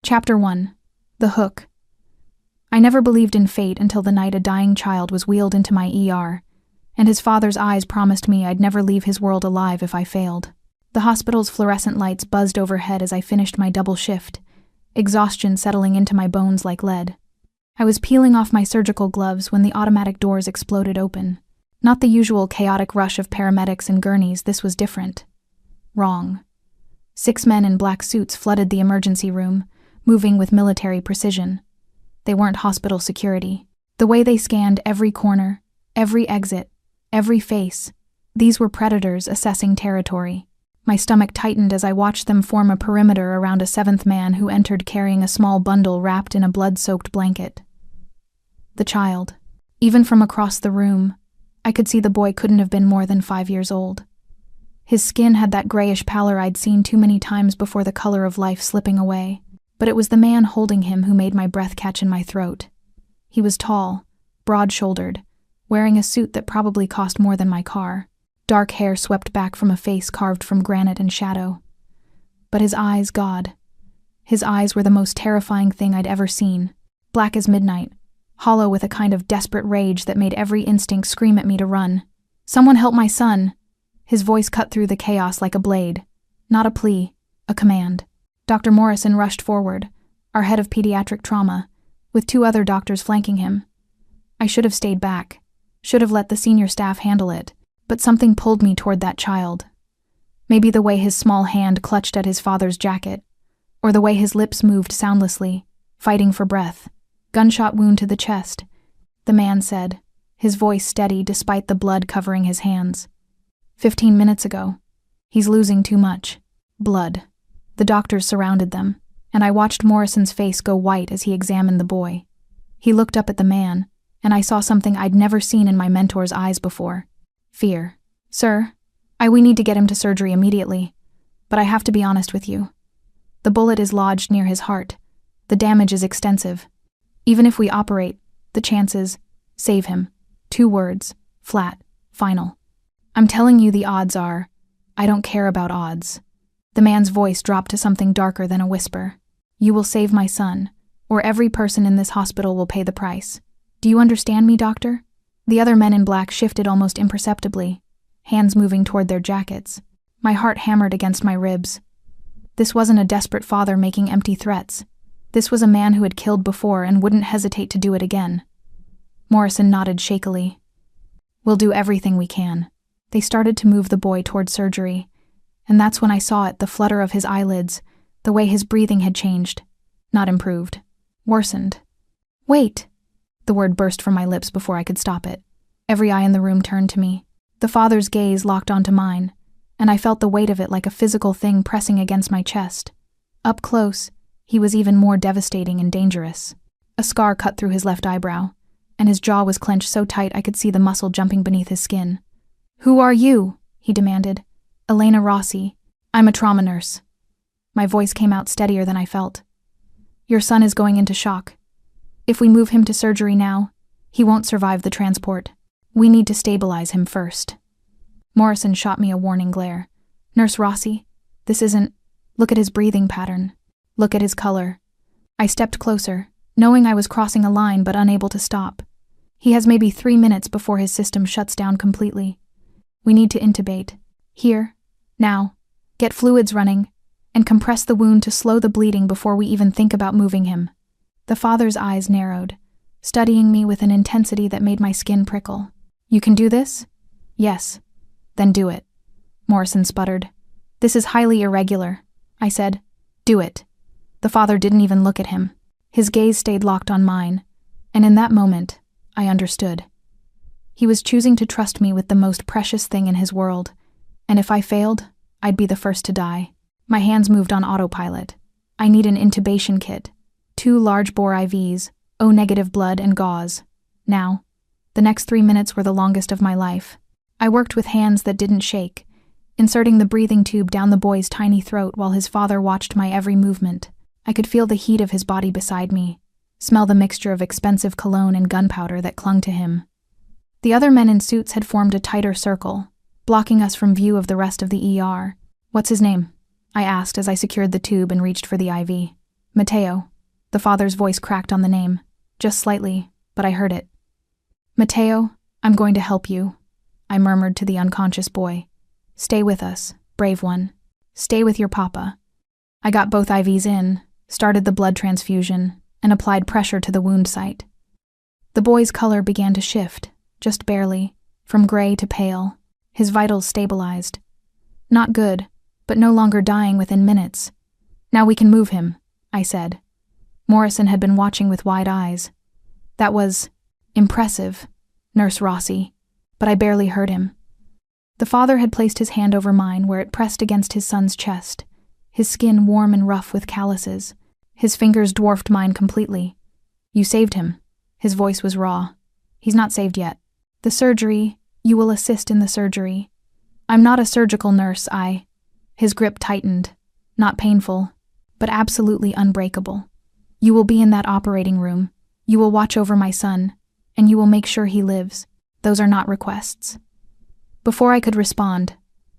Chapter 1. The Hook. I never believed in fate until the night a dying child was wheeled into my ER, and his father's eyes promised me I'd never leave his world alive if I failed. The hospital's fluorescent lights buzzed overhead as I finished my double shift, exhaustion settling into my bones like lead. I was peeling off my surgical gloves when the automatic doors exploded open. Not the usual chaotic rush of paramedics and gurneys, this was different. Wrong. 6 men in black suits flooded the emergency room, moving with military precision. They weren't hospital security. The way they scanned every corner, every exit, every face, these were predators assessing territory. My stomach tightened as I watched them form a perimeter around a 7th man who entered carrying a small bundle wrapped in a blood-soaked blanket. The child. Even from across the room, I could see the boy couldn't have been more than 5 years old. His skin had that grayish pallor I'd seen too many times before the color of life slipping away. But it was the man holding him who made my breath catch in my throat. He was tall, broad-shouldered, wearing a suit that probably cost more than my car. Dark hair swept back from a face carved from granite and shadow. But his eyes, God. His eyes were the most terrifying thing I'd ever seen. Black as midnight, hollow with a kind of desperate rage that made every instinct scream at me to run. "Someone help my son!" His voice cut through the chaos like a blade. Not a plea, a command. Dr. Morrison rushed forward, our head of pediatric trauma, with 2 other doctors flanking him. I should have stayed back, should have let the senior staff handle it, but something pulled me toward that child. Maybe the way his small hand clutched at his father's jacket, or the way his lips moved soundlessly, fighting for breath. "Gunshot wound to the chest," the man said, his voice steady despite the blood covering his hands. 15 minutes ago. He's losing too much. Blood. The doctors surrounded them, and I watched Morrison's face go white as he examined the boy. He looked up at the man, and I saw something I'd never seen in my mentor's eyes before. Fear. "Sir, we need to get him to surgery immediately, but I have to be honest with you. The bullet is lodged near his heart. The damage is extensive. Even if we operate, the chances, save him. 2 words, flat, final. I'm telling you the odds are, I don't care about odds." The man's voice dropped to something darker than a whisper. "You will save my son, or every person in this hospital will pay the price. Do you understand me, doctor?" The other men in black shifted almost imperceptibly, hands moving toward their jackets. My heart hammered against my ribs. This wasn't a desperate father making empty threats. This was a man who had killed before and wouldn't hesitate to do it again. Morrison nodded shakily. "We'll do everything we can." They started to move the boy toward surgery, and that's when I saw it, the flutter of his eyelids, the way his breathing had changed. Not improved. Worsened. "Wait!" The word burst from my lips before I could stop it. Every eye in the room turned to me. The father's gaze locked onto mine, and I felt the weight of it like a physical thing pressing against my chest. Up close, he was even more devastating and dangerous. A scar cut through his left eyebrow, and his jaw was clenched so tight I could see the muscle jumping beneath his skin. "Who are you?" he demanded. "Elena Rossi. I'm a trauma nurse." My voice came out steadier than I felt. "Your son is going into shock. If we move him to surgery now, he won't survive the transport. We need to stabilize him first." Morrison shot me a warning glare. "Nurse Rossi, this isn't... Look at his breathing pattern. Look at his color." I stepped closer, knowing I was crossing a line but unable to stop. "He has maybe 3 minutes before his system shuts down completely. We need to intubate. Here. Now, get fluids running, and compress the wound to slow the bleeding before we even think about moving him." The father's eyes narrowed, studying me with an intensity that made my skin prickle. "You can do this?" "Yes." "Then do it." Morrison sputtered. "This is highly irregular," I said. "Do it." The father didn't even look at him. His gaze stayed locked on mine, and in that moment, I understood. He was choosing to trust me with the most precious thing in his world, and if I failed, I'd be the first to die. My hands moved on autopilot. I need an intubation kit, 2 large-bore IVs, O-negative blood, and gauze. Now. The next 3 minutes were the longest of my life. I worked with hands that didn't shake, inserting the breathing tube down the boy's tiny throat while his father watched my every movement. I could feel the heat of his body beside me, smell the mixture of expensive cologne and gunpowder that clung to him. The other men in suits had formed a tighter circle, blocking us from view of the rest of the ER. "What's his name?" I asked as I secured the tube and reached for the IV. Mateo. The father's voice cracked on the name. Just slightly, but I heard it. Mateo, I'm going to help you, I murmured to the unconscious boy. Stay with us, brave one. Stay with your papa. I got both IVs in, started the blood transfusion, and applied pressure to the wound site. The boy's color began to shift, just barely, from gray to pale. His vitals stabilized. Not good, but no longer dying within minutes. Now we can move him, I said. Morrison had been watching with wide eyes. That was impressive, Nurse Rossi, but I barely heard him. The father had placed his hand over mine where it pressed against his son's chest, his skin warm and rough with calluses. His fingers dwarfed mine completely. You saved him. His voice was raw. He's not saved yet. The surgery, you will assist in the surgery. I'm not a surgical nurse, His grip tightened. Not painful, but absolutely unbreakable. You will be in that operating room. You will watch over my son, and you will make sure he lives. Those are not requests. Before I could respond,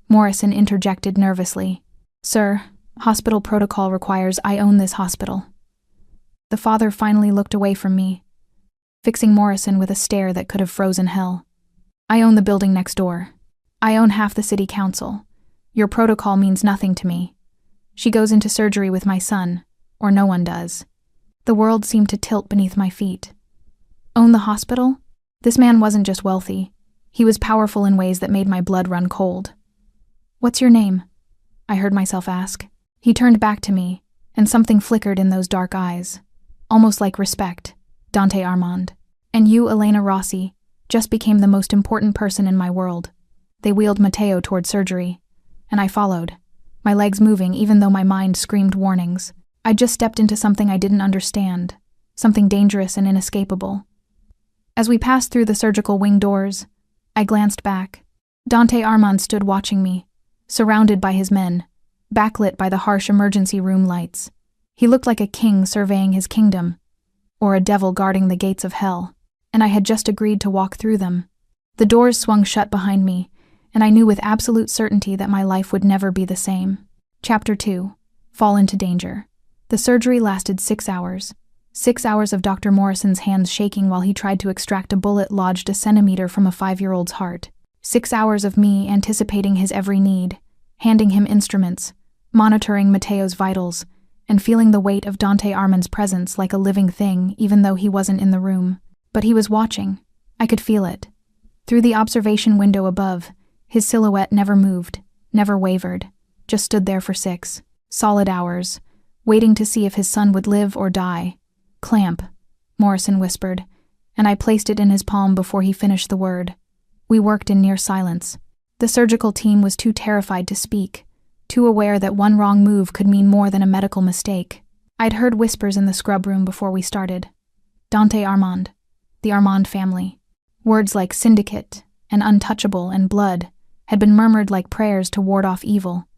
Morrison interjected nervously. Sir, hospital protocol requires I own this hospital. The father finally looked away from me, fixing Morrison with a stare that could have frozen hell. I own the building next door. I own half the city council. Your protocol means nothing to me. She goes into surgery with my son, or no one does. The world seemed to tilt beneath my feet. Own the hospital? This man wasn't just wealthy. He was powerful in ways that made my blood run cold. What's your name? I heard myself ask. He turned back to me, and something flickered in those dark eyes. Almost like respect. Dante Armand. And you, Elena Rossi, just became the most important person in my world. They wheeled Mateo toward surgery, and I followed, my legs moving even though my mind screamed warnings. I just stepped into something I didn't understand, something dangerous and inescapable. As we passed through the surgical wing doors, I glanced back. Dante Armand stood watching me, surrounded by his men, backlit by the harsh emergency room lights. He looked like a king surveying his kingdom, or a devil guarding the gates of hell, and I had just agreed to walk through them. The doors swung shut behind me, and I knew with absolute certainty that my life would never be the same. Chapter 2. Fall into danger. The surgery lasted 6 hours. 6 hours of Dr. Morrison's hands shaking while he tried to extract a bullet lodged a centimeter from a 5-year-old's heart. 6 hours of me anticipating his every need, handing him instruments, monitoring Mateo's vitals, and feeling the weight of Dante Armand's presence like a living thing even though he wasn't in the room. But he was watching. I could feel it. Through the observation window above, his silhouette never moved, never wavered, just stood there for 6 solid hours, waiting to see if his son would live or die. Clamp, Morrison whispered, and I placed it in his palm before he finished the word. We worked in near silence. The surgical team was too terrified to speak, too aware that one wrong move could mean more than a medical mistake. I'd heard whispers in the scrub room before we started. Dante Armand, the Armand family. Words like syndicate and untouchable and blood had been murmured like prayers to ward off evil.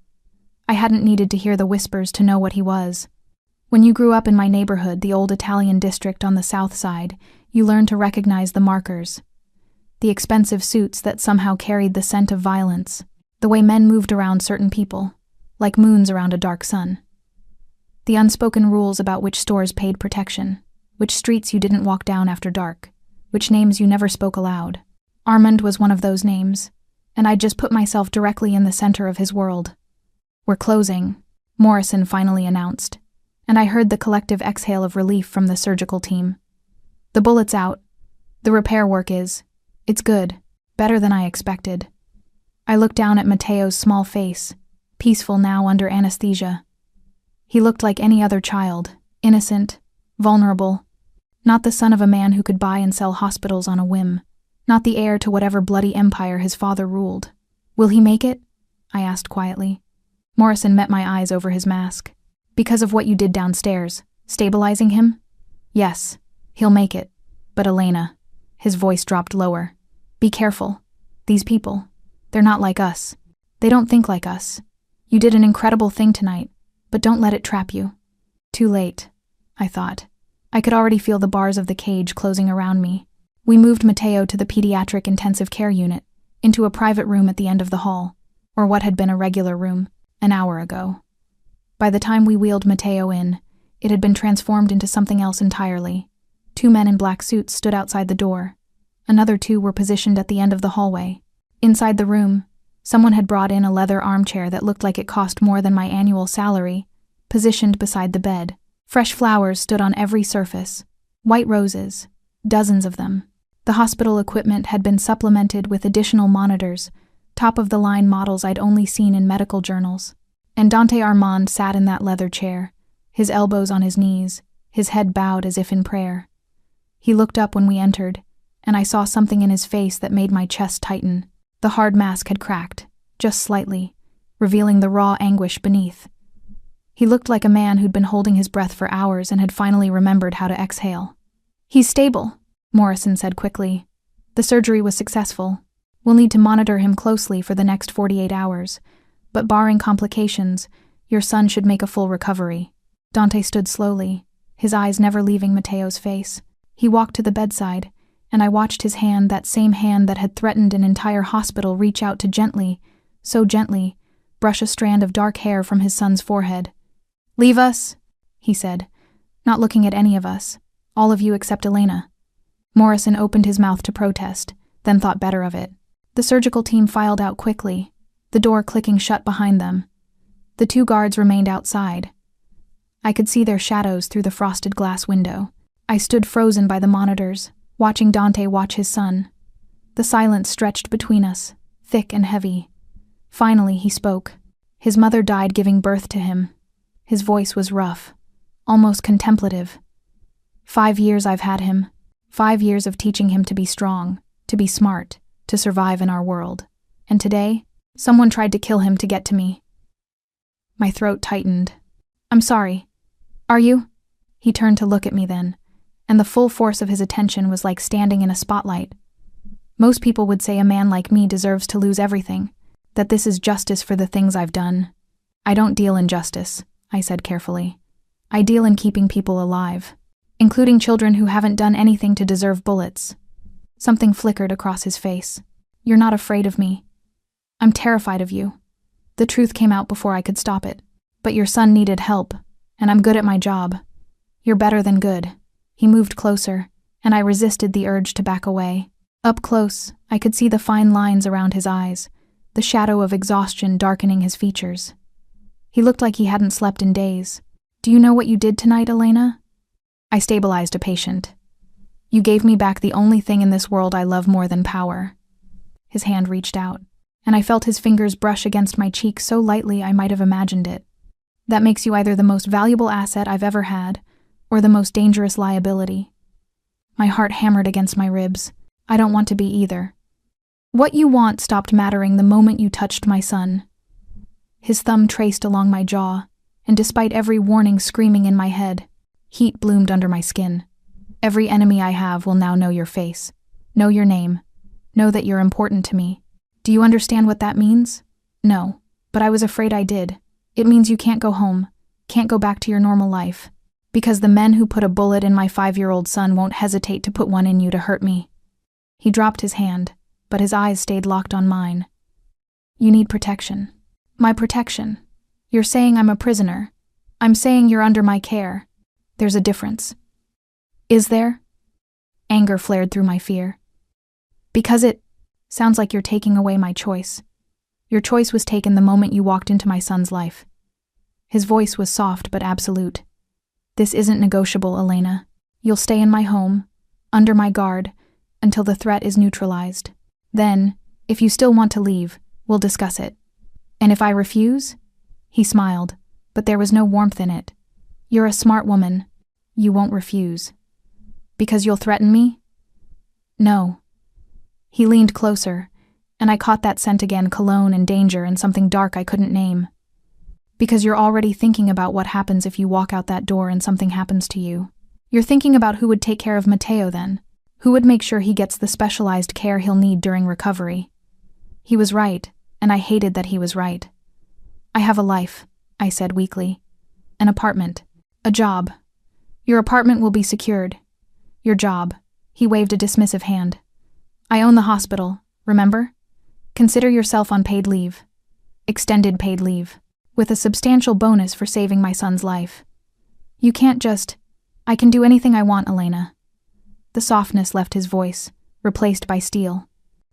I hadn't needed to hear the whispers to know what he was. When you grew up in my neighborhood, the old Italian district on the south side, you learned to recognize the markers. The expensive suits that somehow carried the scent of violence, the way men moved around certain people, like moons around a dark sun. The unspoken rules about which stores paid protection, which streets you didn't walk down after dark, which names you never spoke aloud. Armand was one of those names, and I'd just put myself directly in the center of his world. We're closing, Morrison finally announced, and I heard the collective exhale of relief from the surgical team. The bullet's out. The repair work is. It's good. Better than I expected. I looked down at Mateo's small face, peaceful now under anesthesia. He looked like any other child, innocent, vulnerable, not the son of a man who could buy and sell hospitals on a whim, not the heir to whatever bloody empire his father ruled. Will he make it? I asked quietly. Morrison met my eyes over his mask. Because of what you did downstairs, stabilizing him? Yes, he'll make it. But Elena, his voice dropped lower. Be careful. These people, they're not like us. They don't think like us. You did an incredible thing tonight, but don't let it trap you. Too late, I thought. I could already feel the bars of the cage closing around me. We moved Mateo to the pediatric intensive care unit, into a private room at the end of the hall, or what had been a regular room, an hour ago. By the time we wheeled Mateo in, It had been transformed into something else entirely. 2 men in black suits stood outside the door. Another 2 were positioned at the end of the hallway. Inside the room, someone had brought in a leather armchair that looked like it cost more than my annual salary, positioned beside the bed. Fresh flowers stood on every surface. White roses, dozens of them. The hospital equipment had been supplemented with additional monitors, top-of-the-line models I'd only seen in medical journals. And Dante Armand sat in that leather chair, his elbows on his knees, his head bowed as if in prayer. He looked up when we entered, and I saw something in his face that made my chest tighten. The hard mask had cracked, just slightly, revealing the raw anguish beneath. He looked like a man who'd been holding his breath for hours and had finally remembered how to exhale. "He's stable," Morrison said quickly. "The surgery was successful. We'll need to monitor him closely for the next 48 hours, but barring complications, your son should make a full recovery." Dante stood slowly, his eyes never leaving Matteo's face. He walked to the bedside, and I watched his hand, that same hand that had threatened an entire hospital, reach out to gently, so gently, brush a strand of dark hair from his son's forehead. "Leave us," he said, not looking at any of us, "all of you except Elena." Morrison opened his mouth to protest, then thought better of it. The surgical team filed out quickly, the door clicking shut behind them. The 2 guards remained outside. I could see their shadows through the frosted glass window. I stood frozen by the monitors, watching Dante watch his son. The silence stretched between us, thick and heavy. Finally, he spoke. His mother died giving birth to him. His voice was rough, almost contemplative. 5 years I've had him. 5 years of teaching him to be strong, to be smart, to survive in our world. And today, someone tried to kill him to get to me. My throat tightened. "I'm sorry. Are you?" He turned to look at me then, and the full force of his attention was like standing in a spotlight. Most people would say a man like me deserves to lose everything, that this is justice for the things I've done. "I don't deal in justice," I said carefully. "I deal in keeping people alive, including children who haven't done anything to deserve bullets." Something flickered across his face. "You're not afraid of me. I'm terrified of you." The truth came out before I could stop it. "But your son needed help, and I'm good at my job." "You're better than good." He moved closer, and I resisted the urge to back away. Up close, I could see the fine lines around his eyes, the shadow of exhaustion darkening his features. He looked like he hadn't slept in days. "Do you know what you did tonight, Elena?" I stabilized a patient. "You gave me back the only thing in this world I love more than power." His hand reached out, and I felt his fingers brush against my cheek so lightly I might have imagined it. "That makes you either the most valuable asset I've ever had, or the most dangerous liability." My heart hammered against my ribs. I don't want to be either. "What you want stopped mattering the moment you touched my son." His thumb traced along my jaw, and despite every warning screaming in my head, heat bloomed under my skin. "Every enemy I have will now know your face, know your name, know that you're important to me. Do you understand what that means?" "No, but I was afraid I did. It means you can't go home, can't go back to your normal life, because the men who put a bullet in my 5-year-old son won't hesitate to put one in you to hurt me." He dropped his hand, but his eyes stayed locked on mine. "You need protection." "My protection? You're saying I'm a prisoner. I'm saying you're under my care. There's a difference." "Is there?" Anger flared through my fear. "Because it sounds like you're taking away my choice. Your choice was taken the moment you walked into my son's life." His voice was soft but absolute. "This isn't negotiable, Elena. You'll stay in my home, under my guard, until the threat is neutralized. Then, if you still want to leave, we'll discuss it. And if I refuse?" He smiled, but there was no warmth in it. "You're a smart woman. You won't refuse." "Because you'll threaten me?" "No." He leaned closer, and I caught that scent again, cologne and danger and something dark I couldn't name. "Because you're already thinking about what happens if you walk out that door and something happens to you. You're thinking about who would take care of Matteo then, who would make sure he gets the specialized care he'll need during recovery." He was right, and I hated that he was right. "I have a life," I said weakly. "An apartment. A job. Your apartment will be secured. Your job." He waved a dismissive hand. "I own the hospital, remember? Consider yourself on paid leave. Extended paid leave, with a substantial bonus for saving my son's life. You can't just... I can do anything I want, Elena. The softness left his voice, replaced by steel.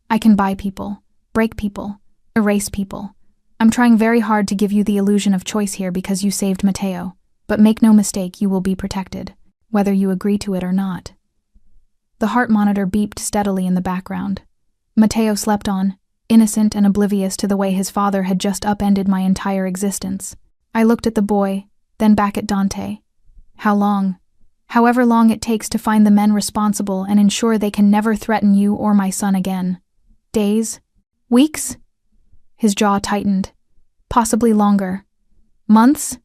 I can buy people, break people, erase people. I'm trying very hard to give you the illusion of choice here because you saved Mateo, but make no mistake, you will be protected, whether you agree to it or not. The heart monitor beeped steadily in the background. Mateo slept on, innocent and oblivious to the way his father had just upended my entire existence. I looked at the boy, then back at Dante. How long? However long it takes to find the men responsible and ensure they can never threaten you or my son again. Days? Weeks? His jaw tightened. Possibly longer. Months?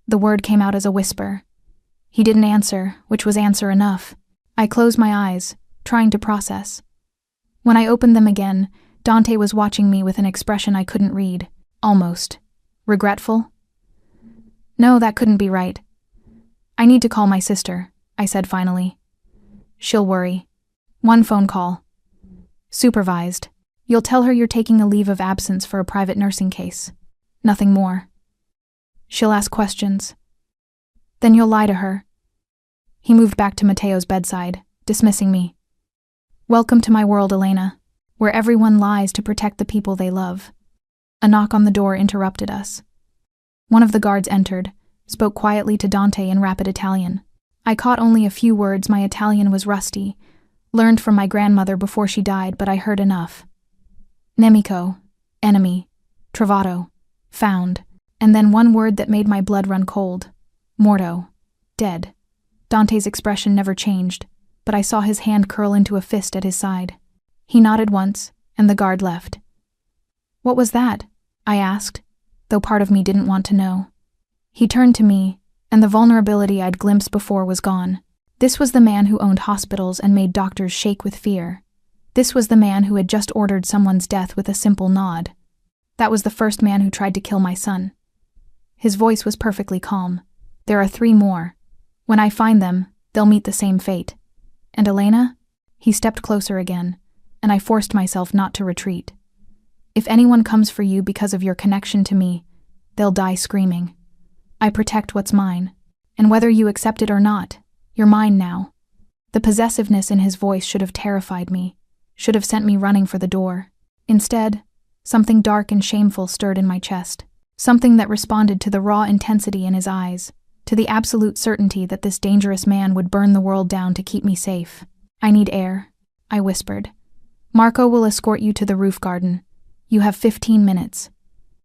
The word came out as a whisper. He didn't answer, which was answer enough. I closed my eyes, trying to process. When I opened them again, Dante was watching me with an expression I couldn't read. Almost. Regretful? No, that couldn't be right. I need to call my sister, I said finally. She'll worry. One phone call. Supervised. You'll tell her you're taking a leave of absence for a private nursing case. Nothing more. She'll ask questions. Then you'll lie to her. He moved back to Mateo's bedside, dismissing me. Welcome to my world, Elena, where everyone lies to protect the people they love. A knock on the door interrupted us. One of the guards entered, spoke quietly to Dante in rapid Italian. I caught only a few words, my Italian was rusty, learned from my grandmother before she died, but I heard enough. Nemico, enemy, trovato, found, and then one word that made my blood run cold. Morto, dead. Dante's expression never changed, but I saw his hand curl into a fist at his side. He nodded once, and the guard left. What was that? I asked, though part of me didn't want to know. He turned to me, and the vulnerability I'd glimpsed before was gone. This was the man who owned hospitals and made doctors shake with fear. This was the man who had just ordered someone's death with a simple nod. That was the first man who tried to kill my son. His voice was perfectly calm. There are 3 more. When I find them, they'll meet the same fate. And Elena? He stepped closer again, and I forced myself not to retreat. If anyone comes for you because of your connection to me, they'll die screaming. I protect what's mine, and whether you accept it or not, you're mine now. The possessiveness in his voice should have terrified me, should have sent me running for the door. Instead, something dark and shameful stirred in my chest, something that responded to the raw intensity in his eyes, to the absolute certainty that this dangerous man would burn the world down to keep me safe. I need air, I whispered. Marco will escort you to the roof garden. You have 15 minutes.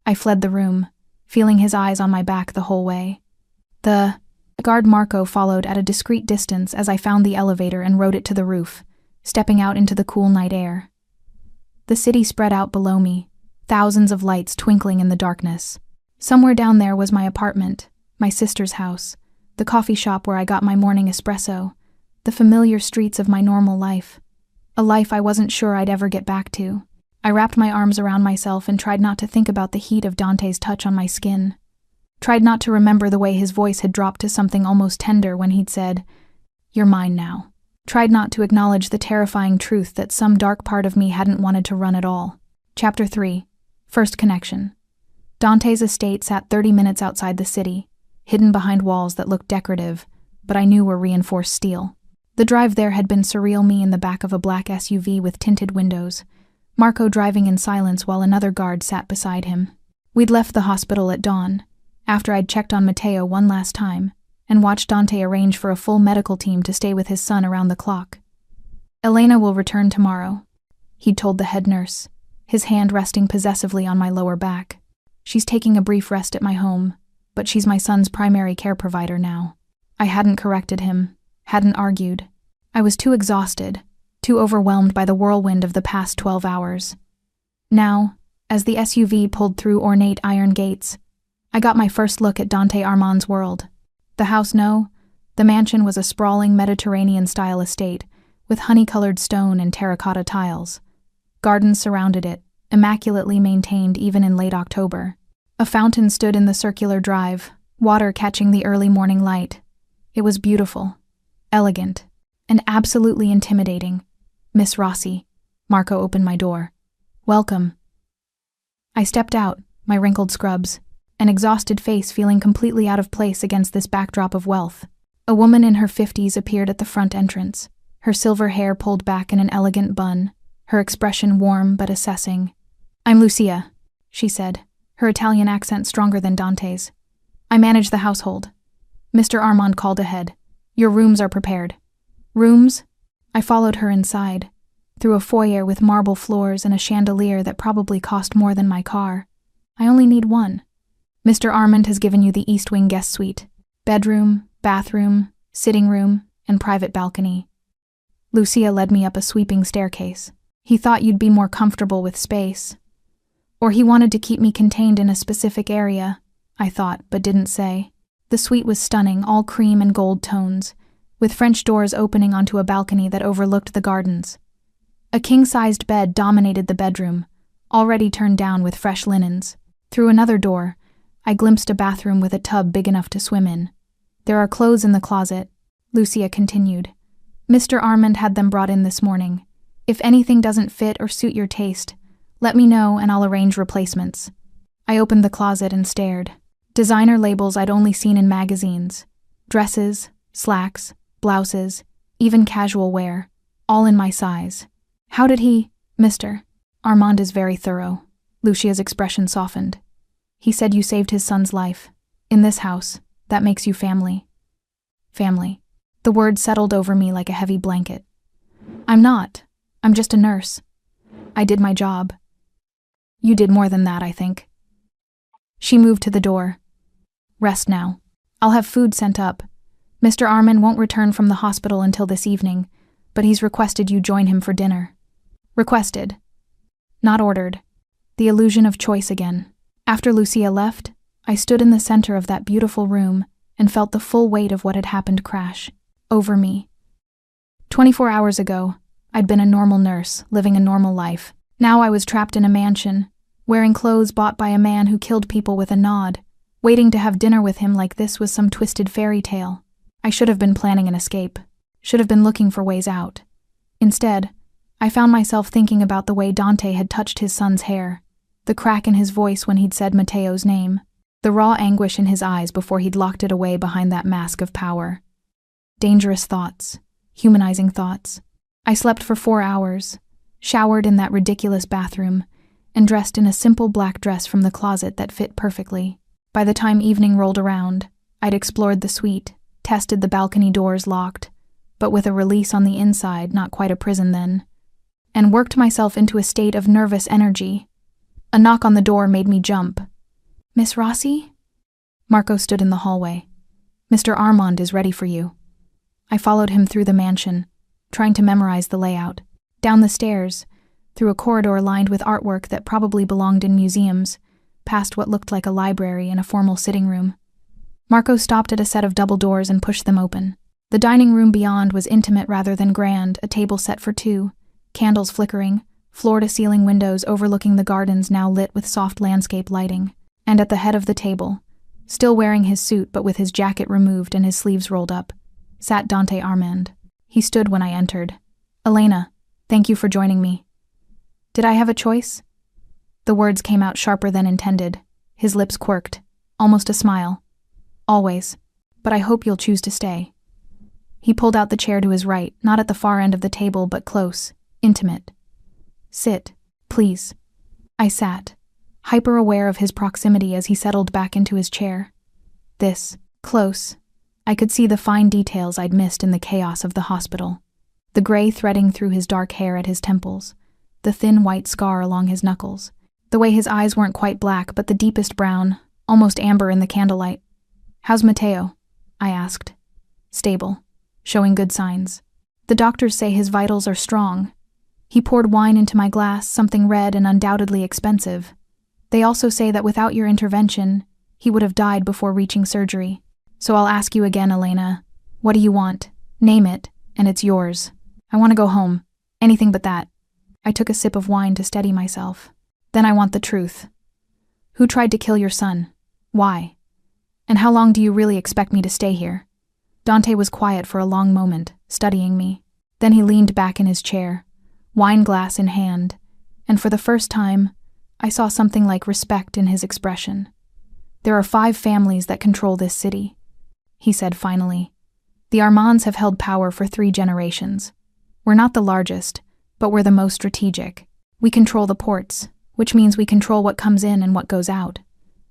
I fled the room, feeling his eyes on my back the whole way. The guard Marco followed at a discreet distance as I found the elevator and rode it to the roof, stepping out into the cool night air. The city spread out below me, thousands of lights twinkling in the darkness. Somewhere down there was my apartment, my sister's house, the coffee shop where I got my morning espresso, the familiar streets of my normal life, a life I wasn't sure I'd ever get back to. I wrapped my arms around myself and tried not to think about the heat of Dante's touch on my skin. Tried not to remember the way his voice had dropped to something almost tender when he'd said, "You're mine now." Tried not to acknowledge the terrifying truth that some dark part of me hadn't wanted to run at all. Chapter 3. First Connection. Dante's estate sat 30 minutes outside the city, hidden behind walls that looked decorative, but I knew were reinforced steel. The drive there had been surreal, me in the back of a black SUV with tinted windows, Marco driving in silence while another guard sat beside him. We'd left the hospital at dawn, after I'd checked on Mateo one last time, and watched Dante arrange for a full medical team to stay with his son around the clock. Elena will return tomorrow, he'd told the head nurse, his hand resting possessively on my lower back. She's taking a brief rest at my home, but she's my son's primary care provider now. I hadn't corrected him, hadn't argued. I was too exhausted, too overwhelmed by the whirlwind of the past 12 hours. Now, as the SUV pulled through ornate iron gates, I got my first look at Dante Armand's world. The house, no. The mansion was a sprawling Mediterranean-style estate, with honey-colored stone and terracotta tiles. Gardens surrounded it, immaculately maintained even in late October. A fountain stood in the circular drive, water catching the early morning light. It was beautiful, elegant, and absolutely intimidating. "Miss Rossi." Marco opened my door. "Welcome." I stepped out, my wrinkled scrubs, an exhausted face feeling completely out of place against this backdrop of wealth. A woman in her 50s appeared at the front entrance, her silver hair pulled back in an elegant bun, her expression warm but assessing. "I'm Lucia," she said, her Italian accent stronger than Dante's. "I manage the household." Mr. Armand called ahead. "Your rooms are prepared." "Rooms?" I followed her inside, through a foyer with marble floors and a chandelier that probably cost more than my car. "I only need one." "Mr. Armand has given you the East Wing guest suite. Bedroom, bathroom, sitting room, and private balcony." Lucia led me up a sweeping staircase. "He thought you'd be more comfortable with space. Or he wanted to keep me contained in a specific area," I thought, but didn't say. The suite was stunning, all cream and gold tones, with French doors opening onto a balcony that overlooked the gardens. A king-sized bed dominated the bedroom, already turned down with fresh linens. Through another door, I glimpsed a bathroom with a tub big enough to swim in. "There are clothes in the closet," Lucia continued. "Mr. Armand had them brought in this morning. If anything doesn't fit or suit your taste, let me know and I'll arrange replacements." I opened the closet and stared. Designer labels I'd only seen in magazines. Dresses, slacks, blouses, even casual wear, all in my size. "How did he, Mr. Armand is very thorough." Lucia's expression softened. "He said you saved his son's life. In this house, that makes you family." Family. The word settled over me like a heavy blanket. "I'm not. I'm just a nurse. I did my job." "You did more than that, I think." She moved to the door. "Rest now. I'll have food sent up. Mr. Armand won't return from the hospital until this evening, but he's requested you join him for dinner." Requested. Not ordered. The illusion of choice again. After Lucia left, I stood in the center of that beautiful room and felt the full weight of what had happened crash over me. 24 hours ago, I'd been a normal nurse, living a normal life. Now I was trapped in a mansion, wearing clothes bought by a man who killed people with a nod. Waiting to have dinner with him like this was some twisted fairy tale. I should have been planning an escape. Should have been looking for ways out. Instead, I found myself thinking about the way Dante had touched his son's hair, the crack in his voice when he'd said Matteo's name, the raw anguish in his eyes before he'd locked it away behind that mask of power. Dangerous thoughts, humanizing thoughts. I slept for 4 hours, showered in that ridiculous bathroom, and dressed in a simple black dress from the closet that fit perfectly. By the time evening rolled around, I'd explored the suite, tested the balcony doors locked, but with a release on the inside, not quite a prison then, and worked myself into a state of nervous energy. A knock on the door made me jump. "Miss Rossi?" Marco stood in the hallway. "Mr. Armand is ready for you." I followed him through the mansion, trying to memorize the layout. Down the stairs, through a corridor lined with artwork that probably belonged in museums, past what looked like a library and a formal sitting room. Marco stopped at a set of double doors and pushed them open. The dining room beyond was intimate rather than grand, a table set for two, candles flickering, floor-to-ceiling windows overlooking the gardens now lit with soft landscape lighting. And at the head of the table, still wearing his suit but with his jacket removed and his sleeves rolled up, sat Dante Armand. He stood when I entered. "Elena, thank you for joining me." Did I have a choice? The words came out sharper than intended. His lips quirked, almost a smile. "Always. But I hope you'll choose to stay." He pulled out the chair to his right, not at the far end of the table, but close, intimate. "Sit, please." I sat, hyper-aware of his proximity as he settled back into his chair. This, close, I could see the fine details I'd missed in the chaos of the hospital. The gray threading through his dark hair at his temples, the thin white scar along his knuckles, the way his eyes weren't quite black but the deepest brown, almost amber in the candlelight. "How's Matteo?" I asked. "Stable. Showing good signs. The doctors say his vitals are strong." He poured wine into my glass, something red and undoubtedly expensive. "They also say that without your intervention, he would have died before reaching surgery. So I'll ask you again, Elena. What do you want? Name it, and it's yours. I want to go home. Anything but that." I took a sip of wine to steady myself. "Then I want the truth. Who tried to kill your son? Why? And how long do you really expect me to stay here?" Dante was quiet for a long moment, studying me. Then he leaned back in his chair, wine glass in hand, and for the first time, I saw something like respect in his expression. There are 5 families that control this city, he said finally. The Armands have held power for 3 generations. We're not the largest, but we're the most strategic. We control the ports, which means we control what comes in and what goes out.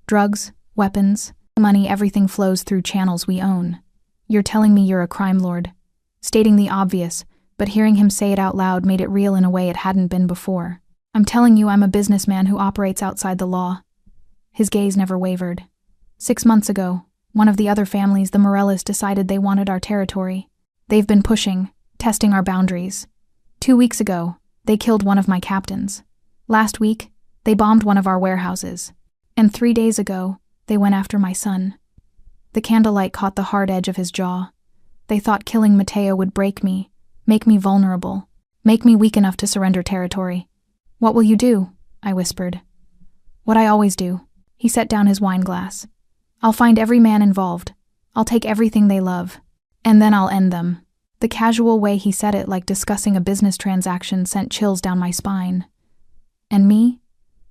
Drugs, weapons, money, everything flows through channels we own. You're telling me you're a crime lord. Stating the obvious, but hearing him say it out loud made it real in a way it hadn't been before. I'm telling you I'm a businessman who operates outside the law. His gaze never wavered. 6 months ago, one of the other families, the Morellas, decided they wanted our territory. They've been pushing, testing our boundaries. 2 weeks ago, they killed one of my captains. Last week, they bombed one of our warehouses. And 3 days ago, they went after my son. The candlelight caught the hard edge of his jaw. They thought killing Mateo would break me, make me vulnerable, make me weak enough to surrender territory. What will you do? I whispered. What I always do. He set down his wine glass. I'll find every man involved. I'll take everything they love. And then I'll end them. The casual way he said it, like discussing a business transaction, sent chills down my spine. And me?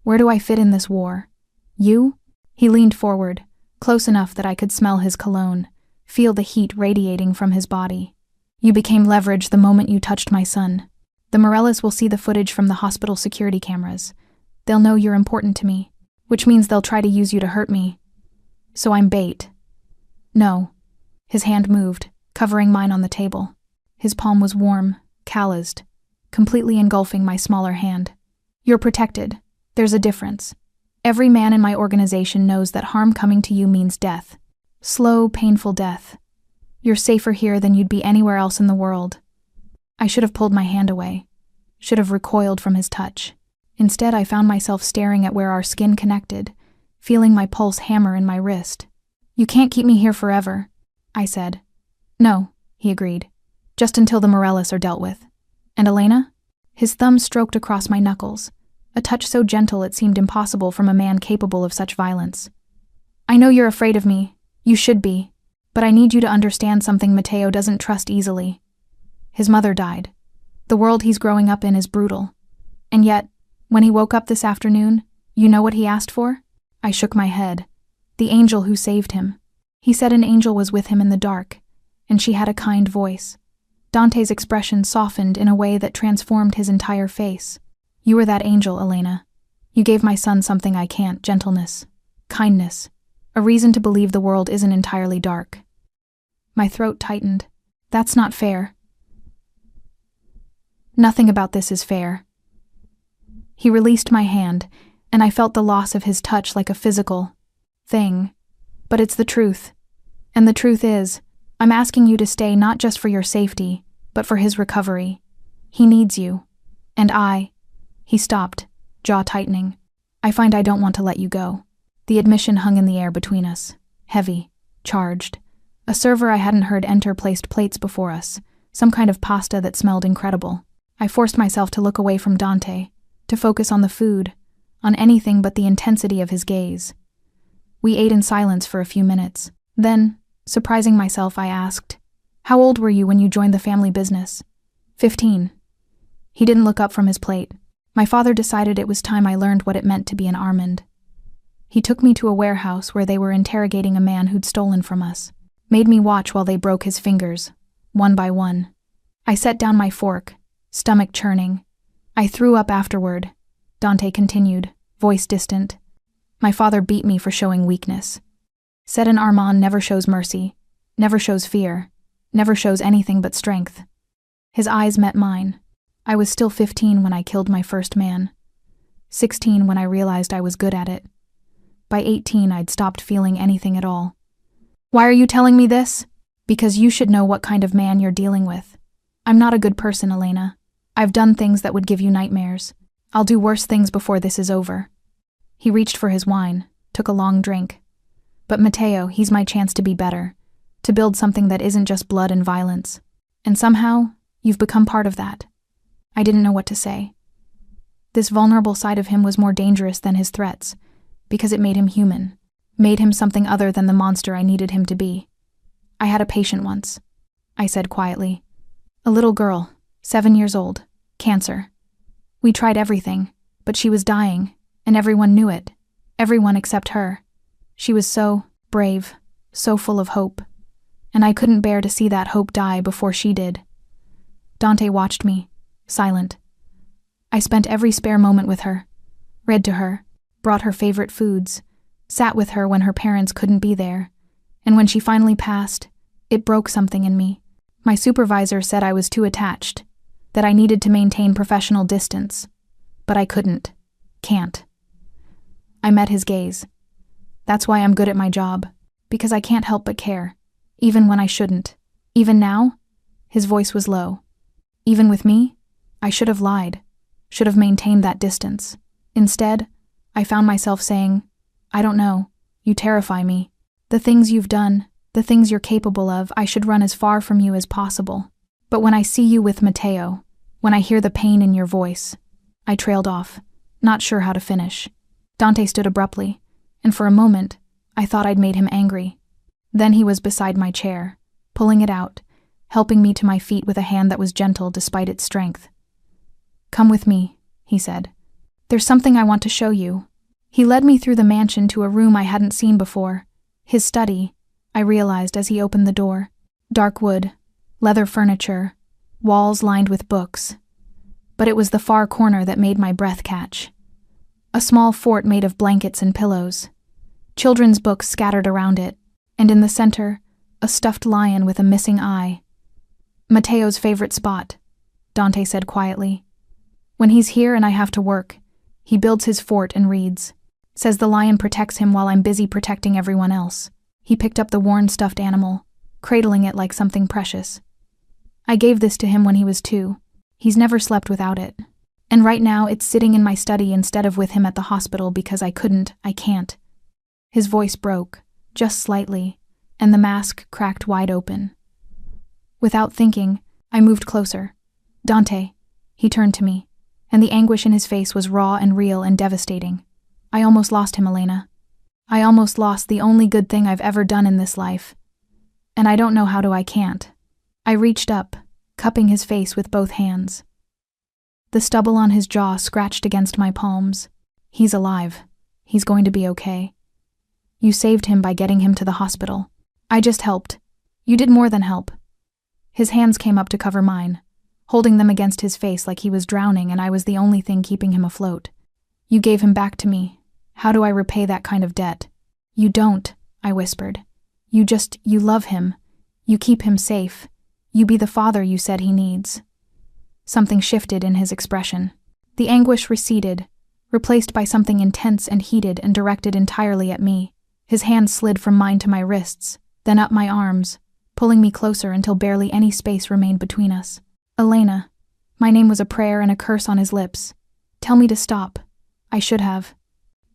Where do I fit in this war? You? He leaned forward, close enough that I could smell his cologne, feel the heat radiating from his body. You became leverage the moment you touched my son. The Morellas will see the footage from the hospital security cameras. They'll know you're important to me, which means they'll try to use you to hurt me. So I'm bait. No. His hand moved, covering mine on the table. His palm was warm, calloused, completely engulfing my smaller hand. You're protected. There's a difference. Every man in my organization knows that harm coming to you means death. Slow, painful death. You're safer here than you'd be anywhere else in the world. I should have pulled my hand away. Should have recoiled from his touch. Instead, I found myself staring at where our skin connected, feeling my pulse hammer in my wrist. You can't keep me here forever, I said. No, he agreed. Just until the Morellas are dealt with. And Elena? His thumb stroked across my knuckles, a touch so gentle it seemed impossible from a man capable of such violence. I know you're afraid of me. You should be. But I need you to understand something. Mateo doesn't trust easily. His mother died. The world he's growing up in is brutal. And yet, when he woke up this afternoon, you know what he asked for? I shook my head. The angel who saved him. He said an angel was with him in the dark, and she had a kind voice. Dante's expression softened in a way that transformed his entire face. You were that angel, Elena. You gave my son something I can't: gentleness, kindness, a reason to believe the world isn't entirely dark. My throat tightened. That's not fair. Nothing about this is fair. He released my hand, and I felt the loss of his touch like a physical thing. But it's the truth. And the truth is, I'm asking you to stay not just for your safety, but for his recovery. He needs you. And He stopped, jaw tightening. I find I don't want to let you go. The admission hung in the air between us, heavy, charged. A server I hadn't heard enter placed plates before us, some kind of pasta that smelled incredible. I forced myself to look away from Dante, to focus on the food, on anything but the intensity of his gaze. We ate in silence for a few minutes. Then, surprising myself, I asked, "How old were you when you joined the family business?" 15. He didn't look up from his plate. My father decided it was time I learned what it meant to be an Armand. He took me to a warehouse where they were interrogating a man who'd stolen from us, made me watch while they broke his fingers, one by one. I set down my fork, stomach churning. I threw up afterward. Dante continued, voice distant. My father beat me for showing weakness. Said an Armand never shows mercy, never shows fear, never shows anything but strength. His eyes met mine. I was still 15 when I killed my first man. 16 when I realized I was good at it. By 18, I'd stopped feeling anything at all. Why are you telling me this? Because you should know what kind of man you're dealing with. I'm not a good person, Elena. I've done things that would give you nightmares. I'll do worse things before this is over. He reached for his wine, took a long drink. But Mateo, he's my chance to be better, to build something that isn't just blood and violence. And somehow, you've become part of that. I didn't know what to say. This vulnerable side of him was more dangerous than his threats, because it made him human, made him something other than the monster I needed him to be. I had a patient once, I said quietly. A little girl, 7 years old, cancer. We tried everything, but she was dying, and everyone knew it. Everyone except her. She was so brave, so full of hope, and I couldn't bear to see that hope die before she did. Dante watched me, silent. I spent every spare moment with her, read to her, brought her favorite foods, sat with her when her parents couldn't be there, and when she finally passed, it broke something in me. My supervisor said I was too attached, that I needed to maintain professional distance, but I can't. I met his gaze. That's why I'm good at my job, because I can't help but care, even when I shouldn't. Even now, his voice was low. Even with me, I should have lied, should have maintained that distance. Instead, I found myself saying, I don't know, you terrify me. The things you've done, the things you're capable of, I should run as far from you as possible. But when I see you with Matteo, when I hear the pain in your voice, I trailed off, not sure how to finish. Dante stood abruptly, and for a moment, I thought I'd made him angry. Then he was beside my chair, pulling it out, helping me to my feet with a hand that was gentle despite its strength. Come with me, he said. There's something I want to show you. He led me through the mansion to a room I hadn't seen before. His study, I realized as he opened the door. Dark wood, leather furniture, walls lined with books. But it was the far corner that made my breath catch. A small fort made of blankets and pillows. Children's books scattered around it, and in the center, a stuffed lion with a missing eye. Matteo's favorite spot, Dante said quietly. When he's here and I have to work, he builds his fort and reads. Says the lion protects him while I'm busy protecting everyone else. He picked up the worn stuffed animal, cradling it like something precious. I gave this to him when he was 2. He's never slept without it. And right now it's sitting in my study instead of with him at the hospital because I can't. His voice broke, just slightly, and the mask cracked wide open. Without thinking, I moved closer. Dante, he turned to me, and the anguish in his face was raw and real and devastating. I almost lost him, Elena. I almost lost the only good thing I've ever done in this life. And I don't know how I can't. I reached up, cupping his face with both hands. The stubble on his jaw scratched against my palms. He's alive. He's going to be okay. You saved him by getting him to the hospital. I just helped. You did more than help. His hands came up to cover mine, holding them against his face like he was drowning and I was the only thing keeping him afloat. You gave him back to me. How do I repay that kind of debt? You don't, I whispered. You love him. You keep him safe. You be the father you said he needs. Something shifted in his expression. The anguish receded, replaced by something intense and heated and directed entirely at me. His hand slid from mine to my wrists, then up my arms, pulling me closer until barely any space remained between us. Elena. My name was a prayer and a curse on his lips. Tell me to stop. I should have.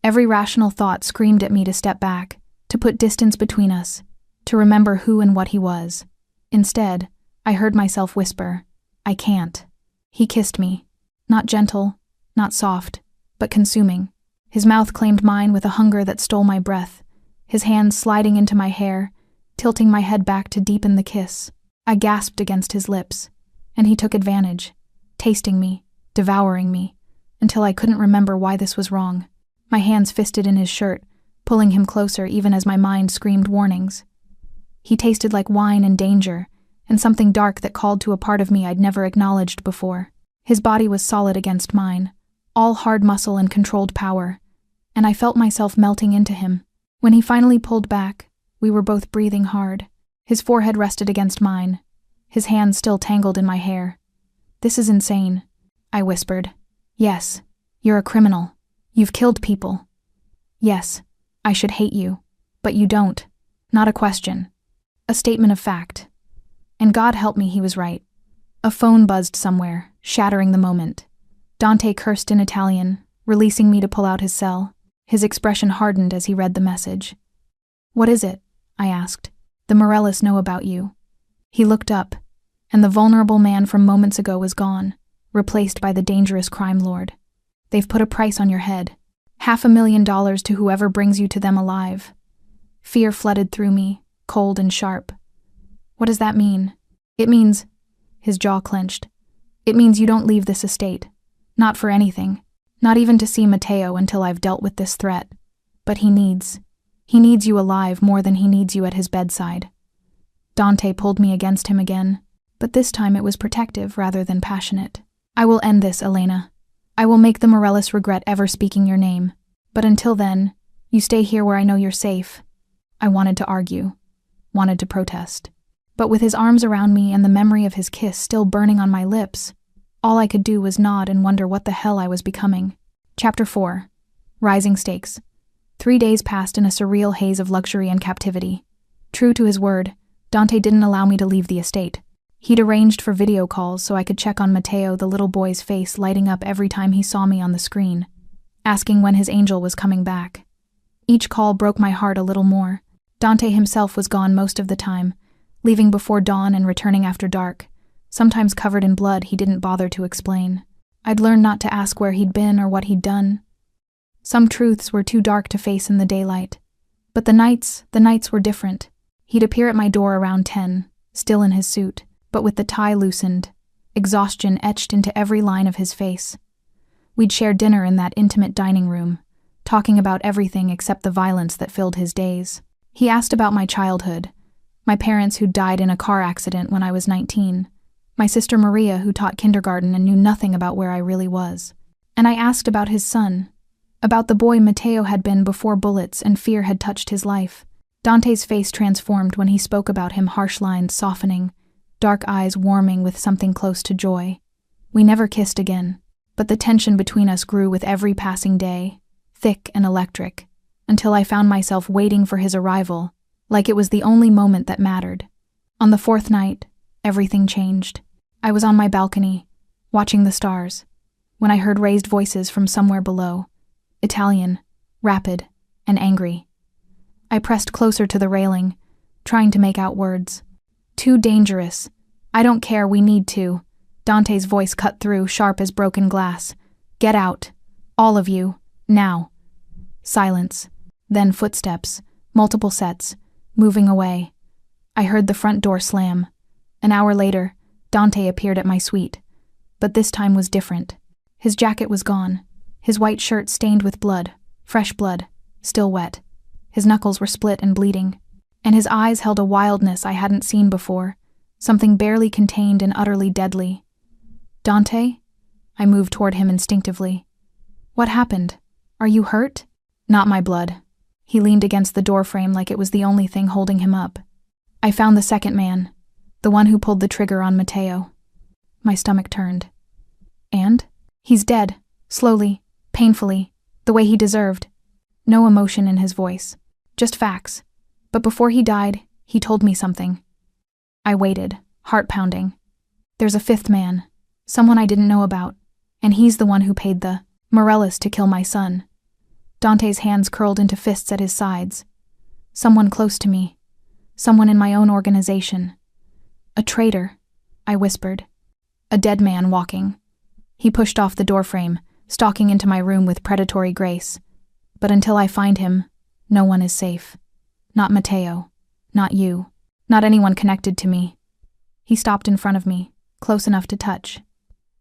Every rational thought screamed at me to step back, to put distance between us, to remember who and what he was. Instead, I heard myself whisper, I can't. He kissed me. Not gentle, not soft, but consuming. His mouth claimed mine with a hunger that stole my breath, his hands sliding into my hair, tilting my head back to deepen the kiss. I gasped against his lips, and he took advantage, tasting me, devouring me, until I couldn't remember why this was wrong. My hands fisted in his shirt, pulling him closer even as my mind screamed warnings. He tasted like wine and danger, and something dark that called to a part of me I'd never acknowledged before. His body was solid against mine, all hard muscle and controlled power, and I felt myself melting into him. When he finally pulled back, we were both breathing hard. His forehead rested against mine, his hands still tangled in my hair. This is insane, I whispered. Yes, you're a criminal. You've killed people. Yes, I should hate you, but you don't. Not a question. A statement of fact. And God help me, he was right. A phone buzzed somewhere, shattering the moment. Dante cursed in Italian, releasing me to pull out his cell. His expression hardened as he read the message. What is it? I asked. The Morellis know about you. He looked up, and the vulnerable man from moments ago was gone, replaced by the dangerous crime lord. They've put a price on your head. $500,000 to whoever brings you to them alive. Fear flooded through me, cold and sharp. What does that mean? It means, his jaw clenched, it means you don't leave this estate. Not for anything. Not even to see Matteo until I've dealt with this threat. But he needs He needs you alive more than he needs you at his bedside." Dante pulled me against him again, but this time it was protective rather than passionate. "I will end this, Elena. I will make the Morellis regret ever speaking your name. But until then, you stay here where I know you're safe." I wanted to argue, wanted to protest. But with his arms around me and the memory of his kiss still burning on my lips, all I could do was nod and wonder what the hell I was becoming. Chapter 4. Rising Stakes. 3 days passed in a surreal haze of luxury and captivity. True to his word, Dante didn't allow me to leave the estate. He'd arranged for video calls so I could check on Matteo, the little boy's face lighting up every time he saw me on the screen, asking when his angel was coming back. Each call broke my heart a little more. Dante himself was gone most of the time, leaving before dawn and returning after dark, sometimes covered in blood he didn't bother to explain. I'd learned not to ask where he'd been or what he'd done. Some truths were too dark to face in the daylight. But the nights were different. He'd appear at my door around 10, still in his suit, but with the tie loosened, exhaustion etched into every line of his face. We'd share dinner in that intimate dining room, talking about everything except the violence that filled his days. He asked about my childhood, my parents who died in a car accident when I was 19, my sister Maria who taught kindergarten and knew nothing about where I really was. And I asked about his son, about the boy Matteo had been before bullets and fear had touched his life. Dante's face transformed when he spoke about him, harsh lines softening, dark eyes warming with something close to joy. We never kissed again, but the tension between us grew with every passing day, thick and electric, until I found myself waiting for his arrival, like it was the only moment that mattered. On the 4th night, everything changed. I was on my balcony, watching the stars, when I heard raised voices from somewhere below, Italian, rapid, and angry. I pressed closer to the railing, trying to make out words. "Too dangerous. I don't care, we need to." Dante's voice cut through, sharp as broken glass. "Get out. All of you. Now." Silence. Then footsteps, multiple sets, moving away. I heard the front door slam. An hour later, Dante appeared at my suite, but this time was different. His jacket was gone, his white shirt stained with blood, fresh blood, still wet. His knuckles were split and bleeding, and his eyes held a wildness I hadn't seen before, something barely contained and utterly deadly. "Dante?" I moved toward him instinctively. "What happened? Are you hurt?" "Not my blood." He leaned against the doorframe like it was the only thing holding him up. "I found the second man, the one who pulled the trigger on Matteo." My stomach turned. "And? He's dead, slowly, painfully, the way he deserved." No emotion in his voice, just facts. But before he died, he told me something. I waited, heart pounding. "There's a 5th man, someone I didn't know about, and he's the one who paid the Morellis to kill my son." Dante's hands curled into fists at his sides. "Someone close to me, someone in my own organization." "A traitor," I whispered. "A dead man walking." He pushed off the doorframe, stalking into my room with predatory grace. "But until I find him, no one is safe. Not Matteo, not you, not anyone connected to me." He stopped in front of me, close enough to touch.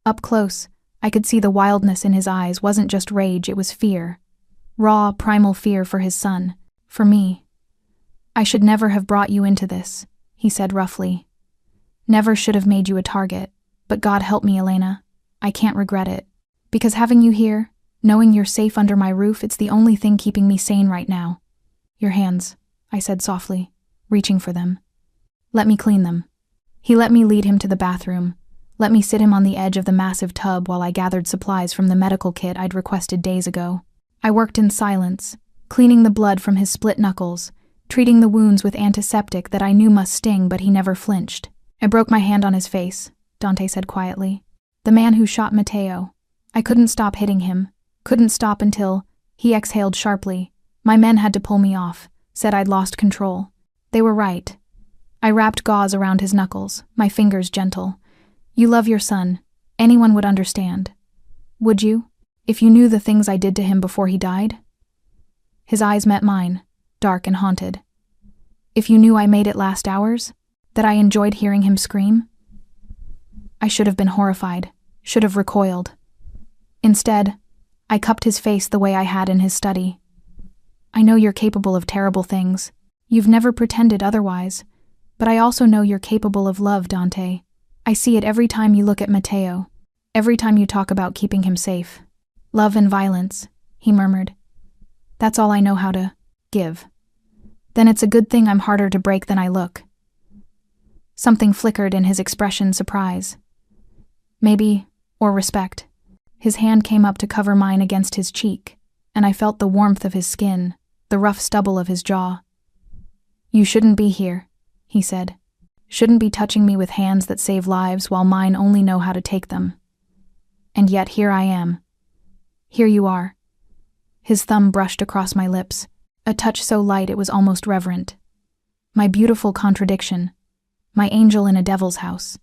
Up close, I could see the wildness in his eyes wasn't just rage, it was fear. Raw, primal fear for his son, for me. "I should never have brought you into this," he said roughly. "Never should have made you a target, but God help me, Elena. I can't regret it. Because having you here, knowing you're safe under my roof, it's the only thing keeping me sane right now." "Your hands," I said softly, reaching for them. "Let me clean them." He let me lead him to the bathroom, let me sit him on the edge of the massive tub while I gathered supplies from the medical kit I'd requested days ago. I worked in silence, cleaning the blood from his split knuckles, treating the wounds with antiseptic that I knew must sting, but he never flinched. "I broke my hand on his face," Dante said quietly. "The man who shot Matteo. I couldn't stop hitting him, couldn't stop until..." He exhaled sharply. "My men had to pull me off, said I'd lost control. They were right." I wrapped gauze around his knuckles, my fingers gentle. "You love your son. Anyone would understand. Would you? If you knew the things I did to him before he died?" His eyes met mine, dark and haunted. "If you knew I made it last hours? That I enjoyed hearing him scream?" I should have been horrified, should have recoiled. Instead, I cupped his face the way I had in his study. I know you're capable of terrible things. You've never pretended otherwise. But I also know you're capable of love, Dante. I see it every time you look at Matteo. Every time you talk about keeping him safe. Love and violence, he murmured. That's all I know how to give. Then it's a good thing I'm harder to break than I look. Something flickered in his expression, surprise. Maybe, or respect. His hand came up to cover mine against his cheek, and I felt the warmth of his skin, the rough stubble of his jaw. You shouldn't be here, he said. Shouldn't be touching me with hands that save lives while mine only know how to take them. And yet here I am. Here you are. His thumb brushed across my lips, a touch so light it was almost reverent. My beautiful contradiction. My angel in a devil's house.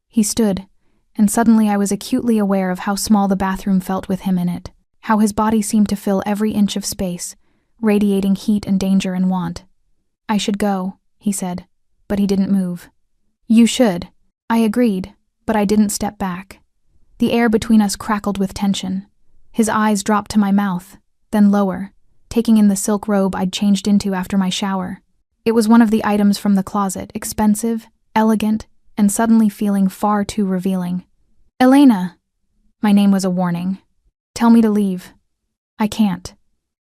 He stood, and suddenly I was acutely aware of how small the bathroom felt with him in it, how his body seemed to fill every inch of space, radiating heat and danger and want. I should go, he said, but he didn't move. You should. I agreed, but I didn't step back. The air between us crackled with tension. His eyes dropped to my mouth, then lower, taking in the silk robe I'd changed into after my shower. It was one of the items from the closet, expensive, elegant, and suddenly feeling far too revealing. Elena! My name was a warning. Tell me to leave. I can't.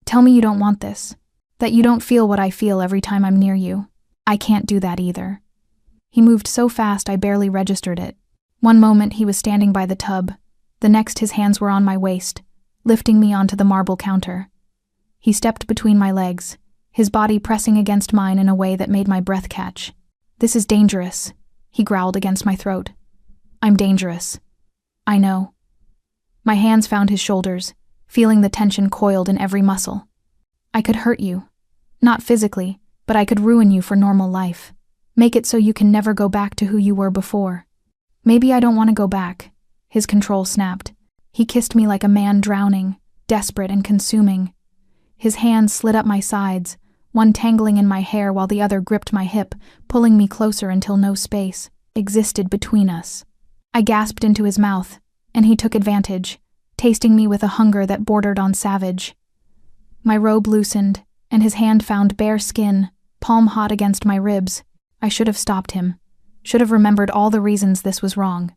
Tell me you don't want this. That you don't feel what I feel every time I'm near you. I can't do that either. He moved so fast I barely registered it. One moment he was standing by the tub. The next his hands were on my waist, lifting me onto the marble counter. He stepped between my legs, his body pressing against mine in a way that made my breath catch. This is dangerous, he growled against my throat. I'm dangerous. I know. My hands found his shoulders, feeling the tension coiled in every muscle. I could hurt you. Not physically, but I could ruin you for normal life. Make it so you can never go back to who you were before. Maybe I don't want to go back. His control snapped. He kissed me like a man drowning, desperate and consuming. His hands slid up my sides, one tangling in my hair while the other gripped my hip, pulling me closer until no space existed between us. I gasped into his mouth, and he took advantage, tasting me with a hunger that bordered on savage. My robe loosened, and his hand found bare skin, palm hot against my ribs. I should have stopped him, should have remembered all the reasons this was wrong.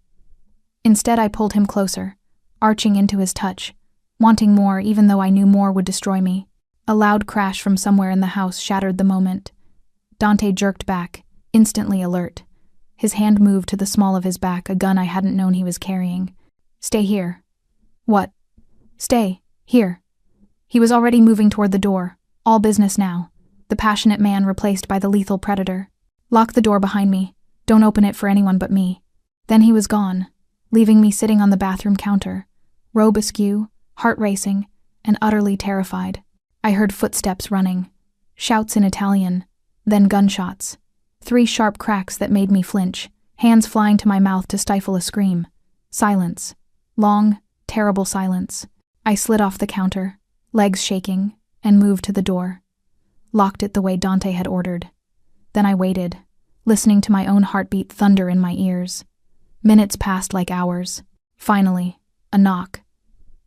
Instead, I pulled him closer, arching into his touch, wanting more even though I knew more would destroy me. A loud crash from somewhere in the house shattered the moment. Dante jerked back, instantly alert. His hand moved to the small of his back, a gun I hadn't known he was carrying. Stay here. What? Stay. Here. He was already moving toward the door. All business now. The passionate man replaced by the lethal predator. Lock the door behind me. Don't open it for anyone but me. Then he was gone, leaving me sitting on the bathroom counter, robe askew, heart racing, and utterly terrified. I heard footsteps running, shouts in Italian, then gunshots. 3 sharp cracks that made me flinch, hands flying to my mouth to stifle a scream. Silence. Long, terrible silence. I slid off the counter, legs shaking, and moved to the door. Locked it the way Dante had ordered. Then I waited, listening to my own heartbeat thunder in my ears. Minutes passed like hours. Finally, a knock.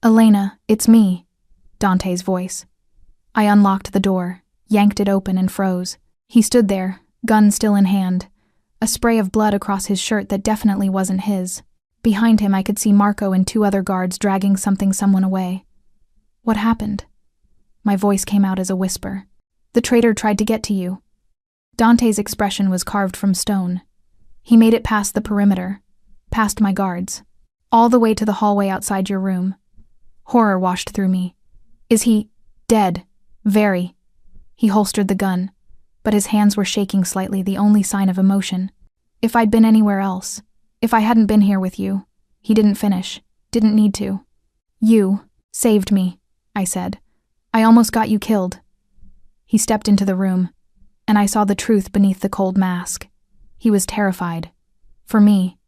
Elena, it's me. Dante's voice. I unlocked the door, yanked it open, and froze. He stood there, gun still in hand, a spray of blood across his shirt that definitely wasn't his. Behind him I could see Marco and 2 other guards dragging someone away. What happened? My voice came out as a whisper. The traitor tried to get to you. Dante's expression was carved from stone. He made it past the perimeter, past my guards, all the way to the hallway outside your room. Horror washed through me. Is he dead? Very. He holstered the gun, but his hands were shaking slightly, the only sign of emotion. If I'd been anywhere else, if I hadn't been here with you, he didn't finish, didn't need to. You saved me, I said. I almost got you killed. He stepped into the room, and I saw the truth beneath the cold mask. He was terrified. For me.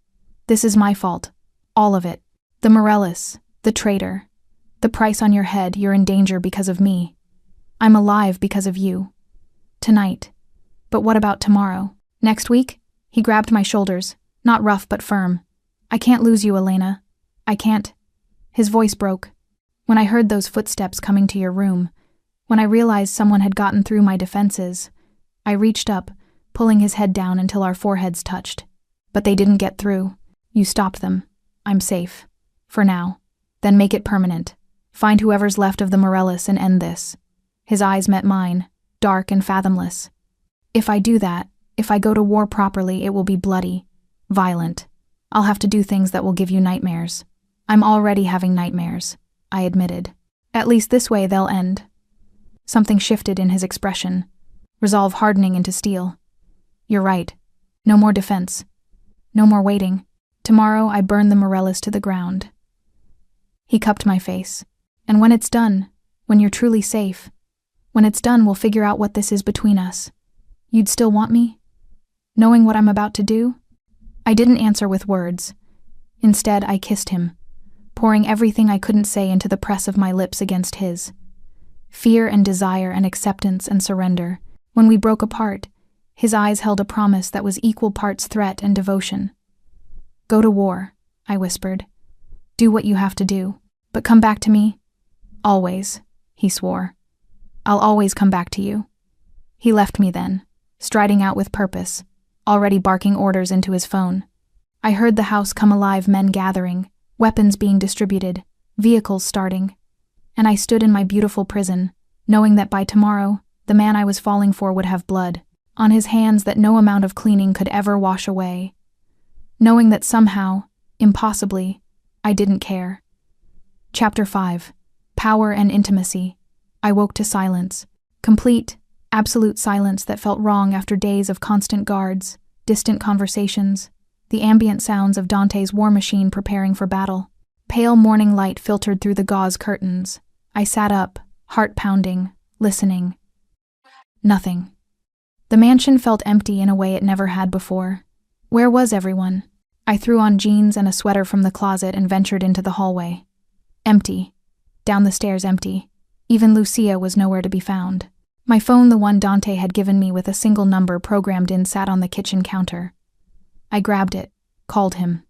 This is my fault. All of it. The Morellis, the traitor. The price on your head, you're in danger because of me. I'm alive because of you. Tonight. But what about tomorrow? Next week? He grabbed my shoulders, not rough but firm. I can't lose you, Elena. I can't. His voice broke. When I heard those footsteps coming to your room, When I realized someone had gotten through my defenses, I reached up, pulling his head down until our foreheads touched. But they didn't get through. You stopped them. I'm safe. For now. Then make it permanent. Find whoever's left of the Morellis and end this. His eyes met mine, dark and fathomless. If I do that, if I go to war properly, it will be bloody, violent. I'll have to do things that will give you nightmares. I'm already having nightmares, I admitted. At least this way they'll end. Something shifted in his expression, resolve hardening into steel. You're right. No more defense. No more waiting. Tomorrow I burn the Morellis to the ground. He cupped my face. And when it's done, when you're truly safe, when it's done, we'll figure out what this is between us. You'd still want me? Knowing what I'm about to do? I didn't answer with words. Instead, I kissed him, pouring everything I couldn't say into the press of my lips against his. Fear and desire and acceptance and surrender. When we broke apart, his eyes held a promise that was equal parts threat and devotion. Go to war, I whispered. Do what you have to do, but come back to me. Always, he swore. I'll always come back to you. He left me then, striding out with purpose, already barking orders into his phone. I heard the house come alive, men gathering, weapons being distributed, vehicles starting. And I stood in my beautiful prison, knowing that by tomorrow, the man I was falling for would have blood on his hands that no amount of cleaning could ever wash away. Knowing that somehow, impossibly, I didn't care. Chapter 5. Power and Intimacy. I woke to silence. Complete, absolute silence that felt wrong after days of constant guards, distant conversations, the ambient sounds of Dante's war machine preparing for battle. Pale morning light filtered through the gauze curtains. I sat up, heart pounding, listening. Nothing. The mansion felt empty in a way it never had before. Where was everyone? I threw on jeans and a sweater from the closet and ventured into the hallway. Empty. Down the stairs empty. Even Lucia was nowhere to be found. My phone, the one Dante had given me with a single number programmed in, sat on the kitchen counter. I grabbed it, called him.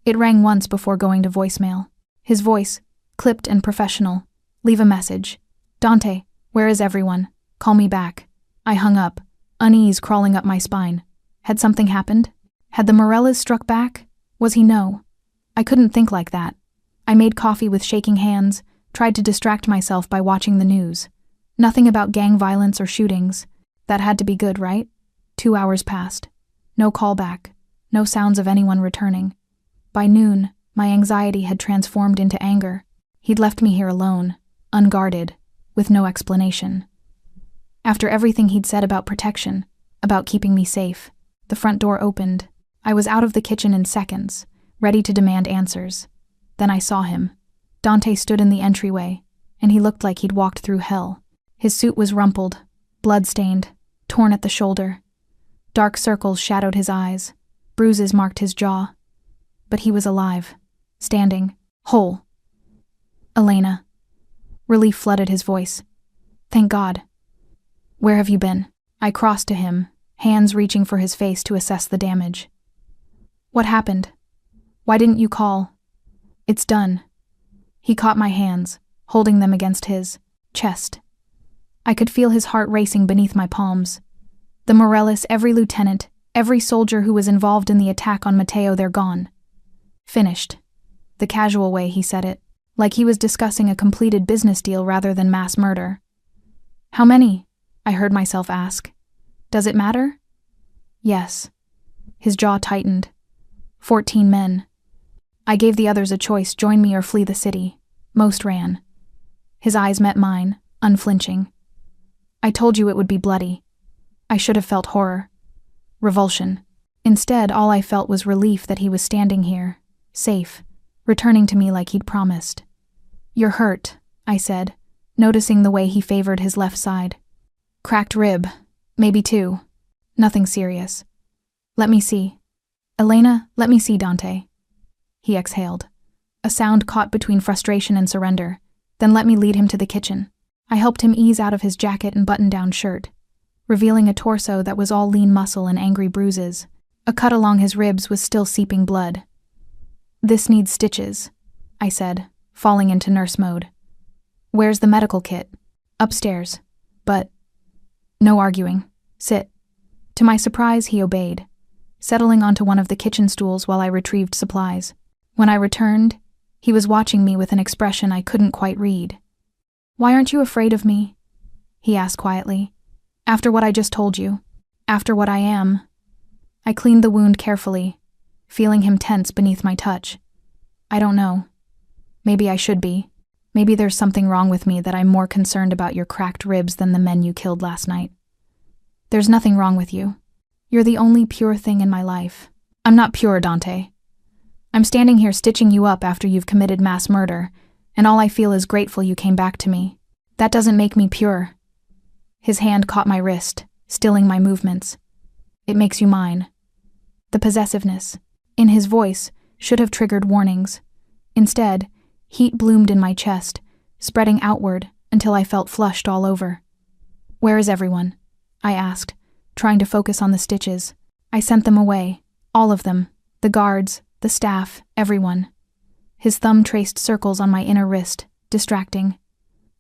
It rang once before going to voicemail. His voice, clipped and professional. Leave a message. Dante, where is everyone? Call me back. I hung up, unease crawling up my spine. Had something happened? Had the Morellis struck back? Was he no? I couldn't think like that. I made coffee with shaking hands, tried to distract myself by watching the news. Nothing about gang violence or shootings. That had to be good, right? 2 hours passed. No call back. No sounds of anyone returning. By noon, my anxiety had transformed into anger. He'd left me here alone, unguarded, with no explanation. After everything he'd said about protection, about keeping me safe, the front door opened. I was out of the kitchen in seconds, ready to demand answers. Then I saw him. Dante stood in the entryway, and he looked like he'd walked through hell. His suit was rumpled, blood-stained, torn at the shoulder. Dark circles shadowed his eyes. Bruises marked his jaw. But he was alive, standing, whole. Elena. Relief flooded his voice. Thank God. Where have you been? I crossed to him, hands reaching for his face to assess the damage. What happened? Why didn't you call? It's done. He caught my hands, holding them against his chest. I could feel his heart racing beneath my palms. The Morellis, every lieutenant, every soldier who was involved in the attack on Matteo, they're gone. Finished. The casual way he said it, like he was discussing a completed business deal rather than mass murder. How many? I heard myself ask. Does it matter? Yes. His jaw tightened. 14 men. I gave the others a choice: join me or flee the city. Most ran. His eyes met mine, unflinching. I told you it would be bloody. I should have felt horror. Revulsion. Instead, all I felt was relief that he was standing here, safe, returning to me like he'd promised. You're hurt, I said, noticing the way he favored his left side. Cracked rib. Maybe 2. Nothing serious. Let me see. Elena, let me see Dante. He exhaled, a sound caught between frustration and surrender, then let me lead him to the kitchen. I helped him ease out of his jacket and button-down shirt, revealing a torso that was all lean muscle and angry bruises. A cut along his ribs was still seeping blood. This needs stitches, I said, falling into nurse mode. Where's the medical kit? Upstairs. But no arguing. Sit. To my surprise, he obeyed, settling onto one of the kitchen stools while I retrieved supplies. When I returned, he was watching me with an expression I couldn't quite read. "Why aren't you afraid of me?" he asked quietly. "After what I just told you. After what I am." I cleaned the wound carefully, feeling him tense beneath my touch. "I don't know. Maybe I should be. Maybe there's something wrong with me that I'm more concerned about your cracked ribs than the men you killed last night." "There's nothing wrong with you. You're the only pure thing in my life." "I'm not pure, Dante. I'm standing here stitching you up after you've committed mass murder, and all I feel is grateful you came back to me. That doesn't make me pure." His hand caught my wrist, stilling my movements. "It makes you mine." The possessiveness in his voice should have triggered warnings. Instead, heat bloomed in my chest, spreading outward until I felt flushed all over. "Where is everyone?" I asked, trying to focus on the stitches. "I sent them away. All of them. The guards, the staff, everyone." His thumb traced circles on my inner wrist, distracting.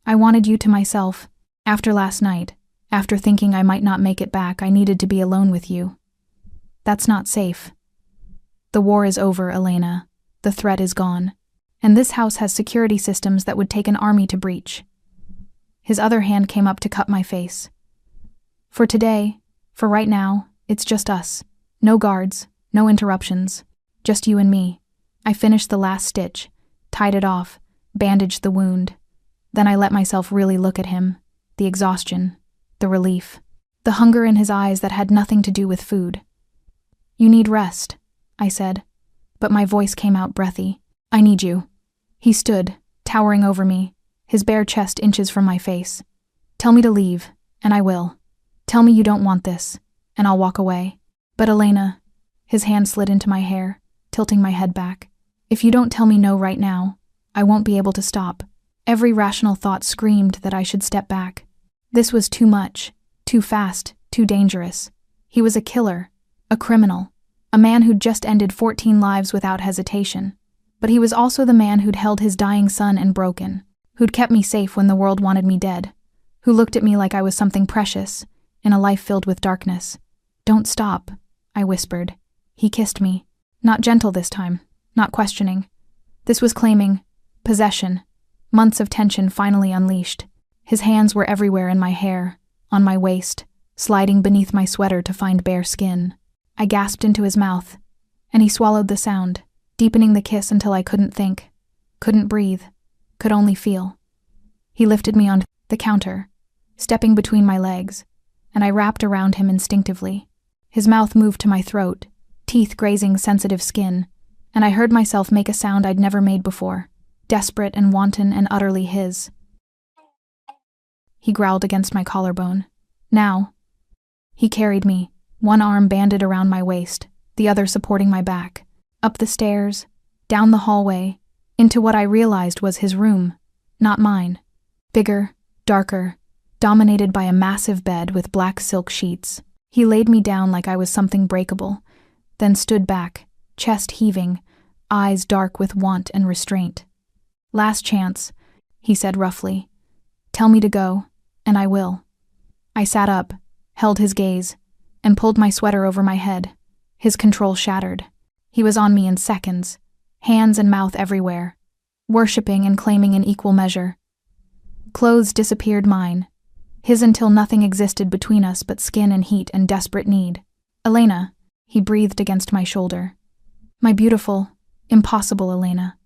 "I wanted you to myself. After last night, after thinking I might not make it back, I needed to be alone with you. That's not safe. The war is over, Elena. The threat is gone. And this house has security systems that would take an army to breach." His other hand came up to cup my face. "For today, for right now, it's just us. No guards, no interruptions. Just you and me." I finished the last stitch, tied it off, bandaged the wound. Then I let myself really look at him. The exhaustion, the relief, the hunger in his eyes that had nothing to do with food. "You need rest," I said, but my voice came out breathy. "I need you." He stood, towering over me, his bare chest inches from my face. "Tell me to leave, and I will. Tell me you don't want this, and I'll walk away." "But Elena," his hand slid into my hair, tilting my head back. "If you don't tell me no right now, I won't be able to stop." Every rational thought screamed that I should step back. This was too much, too fast, too dangerous. He was a killer, a criminal, a man who'd just ended 14 lives without hesitation. But he was also the man who'd held his dying son and broken, who'd kept me safe when the world wanted me dead, who looked at me like I was something precious, in a life filled with darkness. "Don't stop," I whispered. He kissed me. Not gentle this time, not questioning. This was claiming possession, months of tension finally unleashed. His hands were everywhere in my hair, on my waist, sliding beneath my sweater to find bare skin. I gasped into his mouth, and he swallowed the sound, deepening the kiss until I couldn't think, couldn't breathe, could only feel. He lifted me onto the counter, stepping between my legs, and I wrapped around him instinctively. His mouth moved to my throat, teeth grazing sensitive skin, and I heard myself make a sound I'd never made before, desperate and wanton and utterly his. He growled against my collarbone. "Now." He carried me, one arm banded around my waist, the other supporting my back, up the stairs, down the hallway, into what I realized was his room, not mine. Bigger, darker, dominated by a massive bed with black silk sheets. He laid me down like I was something breakable, then stood back, chest heaving, eyes dark with want and restraint. "Last chance," he said roughly. "Tell me to go, and I will." I sat up, held his gaze, and pulled my sweater over my head. His control shattered. He was on me in seconds, hands and mouth everywhere, worshipping and claiming in equal measure. Clothes disappeared mine, his until nothing existed between us but skin and heat and desperate need. "Elena," he breathed against my shoulder. "My beautiful, impossible Elena."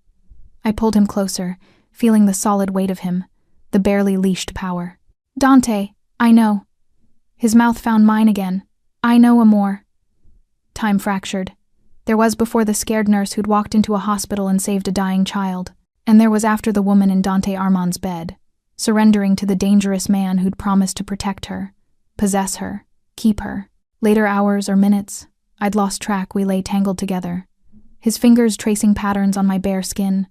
I pulled him closer, feeling the solid weight of him, the barely leashed power. "Dante, I know." His mouth found mine again. "I know, amor." Time fractured. There was before the scared nurse who'd walked into a hospital and saved a dying child, and there was after the woman in Dante Armand's bed, surrendering to the dangerous man who'd promised to protect her, possess her, keep her. Later hours or minutes, I'd lost track. We lay tangled together, his fingers tracing patterns on my bare skin,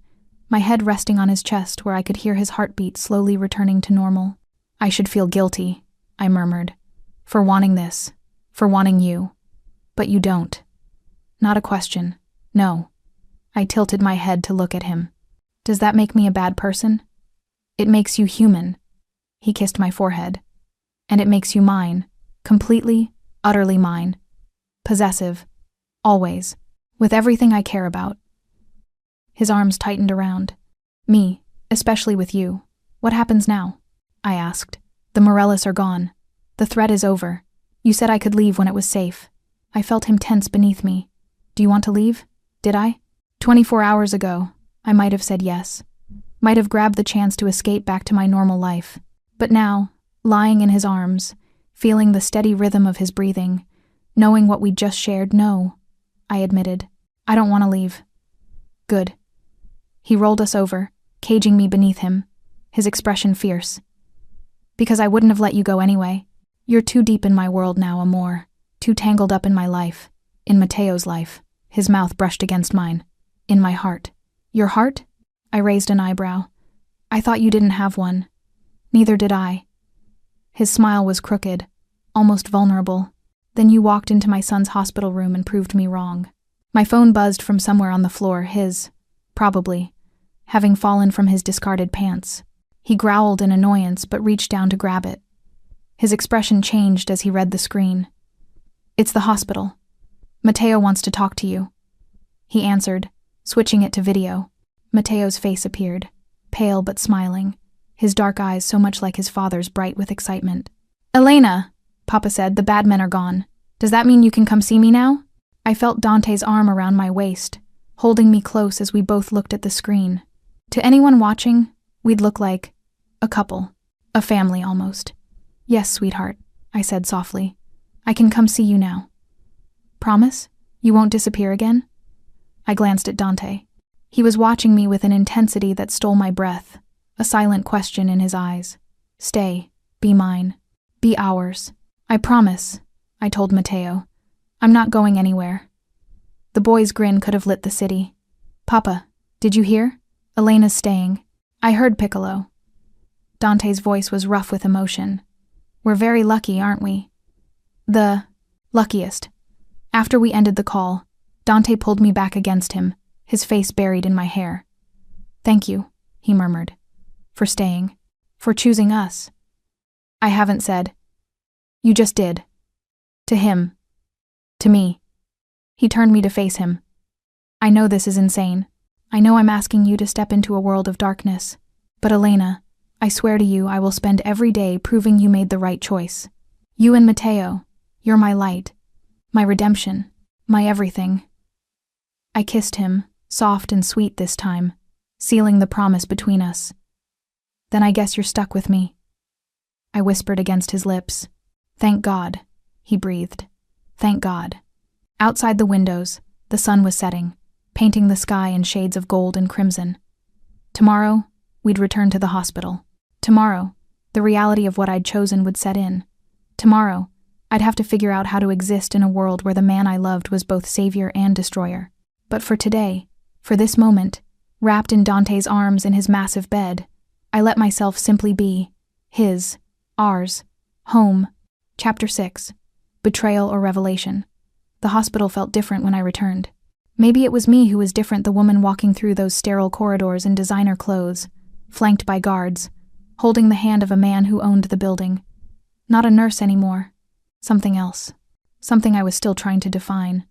my head resting on his chest where I could hear his heartbeat slowly returning to normal. "I should feel guilty," I murmured, "for wanting this, for wanting you. But you don't." "Not a question. No." I tilted my head to look at him. "Does that make me a bad person?" "It makes you human." He kissed my forehead. And it makes you mine. Completely, utterly mine. Possessive. Always. With everything I care about. His arms tightened around me, especially with you. What happens now? I asked. The Morellis are gone. The threat is over. You said I could leave when it was safe. I felt him tense beneath me. Do you want to leave? Did I? 24 hours ago, I might have said yes. Might have grabbed the chance to escape back to my normal life. But now, lying in his arms, feeling the steady rhythm of his breathing, knowing what we'd just shared, no, I admitted. I don't want to leave. Good. He rolled us over, caging me beneath him, his expression fierce. Because I wouldn't have let you go anyway. You're too deep in my world now, amor. Too tangled up in my life. In Mateo's life. His mouth brushed against mine. In my heart. Your heart? I raised an eyebrow. I thought you didn't have one. Neither did I. His smile was crooked, almost vulnerable. Then you walked into my son's hospital room and proved me wrong. My phone buzzed from somewhere on the floor, his, probably, having fallen from his discarded pants. He growled in annoyance but reached down to grab it. His expression changed as he read the screen. It's the hospital. Mateo wants to talk to you. He answered, switching it to video. Mateo's face appeared, pale but smiling, his dark eyes so much like his father's, bright with excitement. Elena, Papa said, the bad men are gone. Does that mean you can come see me now? I felt Dante's arm around my waist, holding me close as we both looked at the screen. To anyone watching, we'd look like a couple, a family almost. Yes, sweetheart, I said softly. I can come see you now. Promise? You won't disappear again? I glanced at Dante. He was watching me with an intensity that stole my breath, a silent question in his eyes. Stay, be mine, be ours. I promise, I told Mateo. I'm not going anywhere. The boy's grin could have lit the city. Papa, did you hear? Elena's staying. I heard, Piccolo. Dante's voice was rough with emotion. We're very lucky, aren't we? The luckiest. After we ended the call, Dante pulled me back against him, his face buried in my hair. Thank you, he murmured. For staying. For choosing us. I haven't said. You just did. To him. To me. He turned me to face him. I know this is insane. I know I'm asking you to step into a world of darkness. But Elena, I swear to you I will spend every day proving you made the right choice. You and Mateo, you're my light. My redemption. My everything. I kissed him, soft and sweet this time, sealing the promise between us. Then I guess you're stuck with me. I whispered against his lips. Thank God, he breathed. Thank God. Outside the windows, the sun was setting, painting the sky in shades of gold and crimson. Tomorrow, we'd return to the hospital. Tomorrow, the reality of what I'd chosen would set in. Tomorrow, I'd have to figure out how to exist in a world where the man I loved was both savior and destroyer. But for today, for this moment, wrapped in Dante's arms in his massive bed, I let myself simply be. His. Ours. Home. Chapter 6. Betrayal or Revelation. The hospital felt different when I returned. Maybe it was me who was different, the woman walking through those sterile corridors in designer clothes, flanked by guards, holding the hand of a man who owned the building. Not a nurse anymore. Something else. Something I was still trying to define.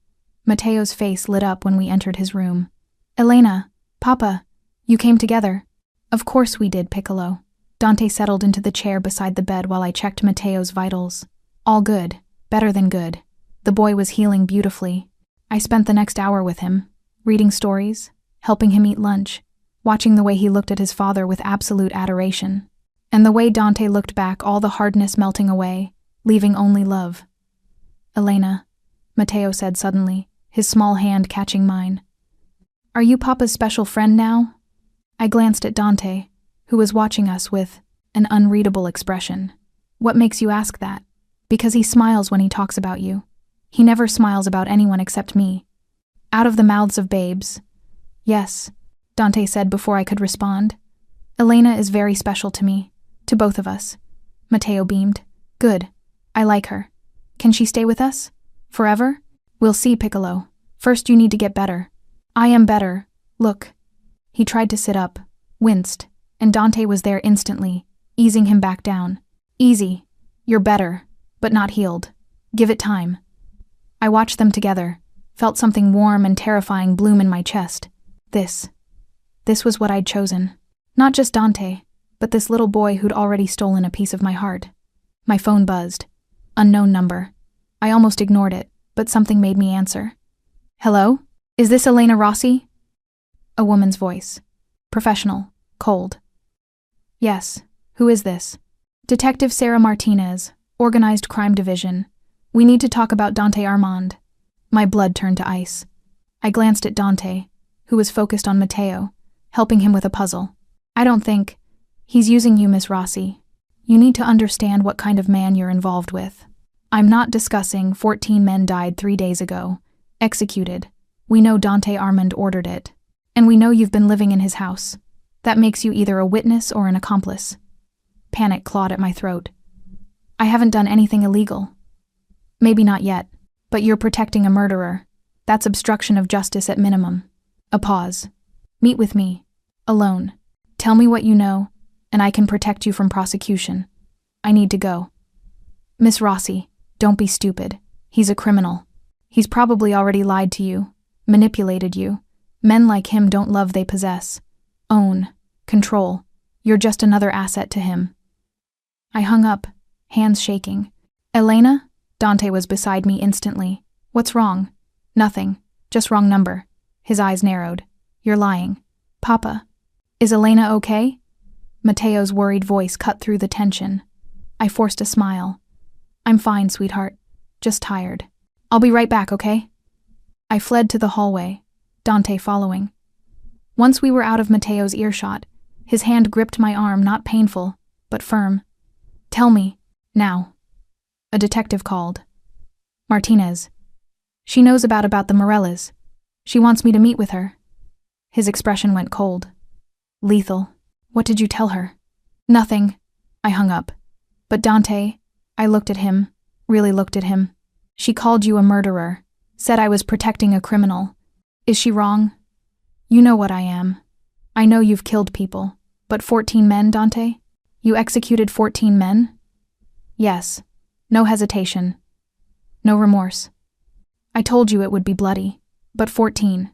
Mateo's face lit up when we entered his room. Elena, Papa, you came together. Of course we did, Piccolo. Dante settled into the chair beside the bed while I checked Mateo's vitals. All good. Better than good. The boy was healing beautifully. I spent the next hour with him, reading stories, helping him eat lunch, watching the way he looked at his father with absolute adoration. And the way Dante looked back, all the hardness melting away, leaving only love. Elena, Mateo said suddenly, his small hand catching mine. Are you Papa's special friend now? I glanced at Dante, who was watching us with an unreadable expression. What makes you ask that? Because he smiles when he talks about you. He never smiles about anyone except me. Out of the mouths of babes. Yes, Dante said before I could respond. Elena is very special to me, to both of us. Mateo beamed. Good. I like her. Can she stay with us? Forever? We'll see, Piccolo. First you need to get better. I am better. Look. He tried to sit up, winced, and Dante was there instantly, easing him back down. Easy. You're better, but not healed. Give it time. I watched them together, felt something warm and terrifying bloom in my chest. This was what I'd chosen. Not just Dante, but this little boy who'd already stolen a piece of my heart. My phone buzzed. Unknown number. I almost ignored it, but something made me answer. Hello? Is this Elena Rossi? A woman's voice. Professional. Cold. Yes. Who is this? Detective Sarah Martinez, Organized Crime Division. We need to talk about Dante Armand. My blood turned to ice. I glanced at Dante, who was focused on Matteo, helping him with a puzzle. I don't think. He's using you, Miss Rossi. You need to understand what kind of man you're involved with. I'm not discussing 14 men died 3 days ago. Executed. We know Dante Armand ordered it. And we know you've been living in his house. That makes you either a witness or an accomplice. Panic clawed at my throat. I haven't done anything illegal. Maybe not yet, but you're protecting a murderer. That's obstruction of justice at minimum. A pause. Meet with me. Alone. Tell me what you know, and I can protect you from prosecution. I need to go. Miss Rossi, don't be stupid. He's a criminal. He's probably already lied to you, manipulated you. Men like him don't love they possess. Own. Control. You're just another asset to him. I hung up, hands shaking. Elena? Dante was beside me instantly. What's wrong? Nothing. Just wrong number. His eyes narrowed. You're lying. Papa. Is Elena okay? Matteo's worried voice cut through the tension. I forced a smile. I'm fine, sweetheart. Just tired. I'll be right back, okay? I fled to the hallway, Dante following. Once we were out of Matteo's earshot, his hand gripped my arm, not painful, but firm. Tell me, now. A detective called. Martinez. She knows about the Morellas. She wants me to meet with her. His expression went cold. Lethal. What did you tell her? Nothing. I hung up. But Dante, I looked at him, really looked at him. She called you a murderer, said I was protecting a criminal. Is she wrong? You know what I am. I know you've killed people, but 14 men, Dante? You executed 14 men? Yes. No hesitation. No remorse. I told you it would be bloody, but 14.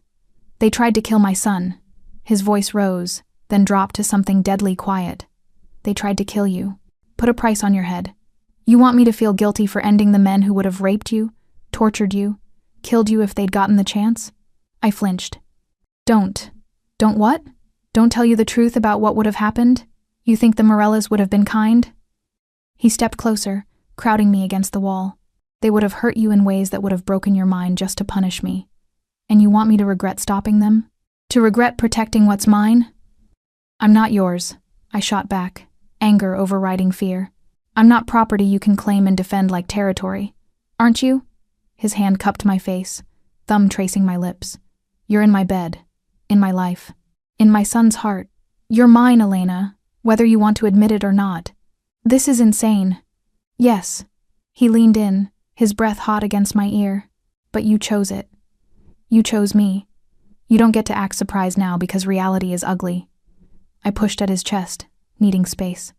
They tried to kill my son. His voice rose, then dropped to something deadly quiet. They tried to kill you. Put a price on your head. You want me to feel guilty for ending the men who would have raped you, tortured you, killed you if they'd gotten the chance? I flinched. Don't. Don't what? Don't tell you the truth about what would have happened? You think the Morellas would have been kind? He stepped closer, crowding me against the wall. They would have hurt you in ways that would have broken your mind just to punish me. And you want me to regret stopping them? To regret protecting what's mine? I'm not yours, I shot back, anger overriding fear. I'm not property you can claim and defend like territory. Aren't you? His hand cupped my face, thumb tracing my lips. You're in my bed, in my life, in my son's heart. You're mine, Elena, whether you want to admit it or not. This is insane. Yes. He leaned in, his breath hot against my ear. But you chose it. You chose me. You don't get to act surprised now because reality is ugly. I pushed at his chest, needing space.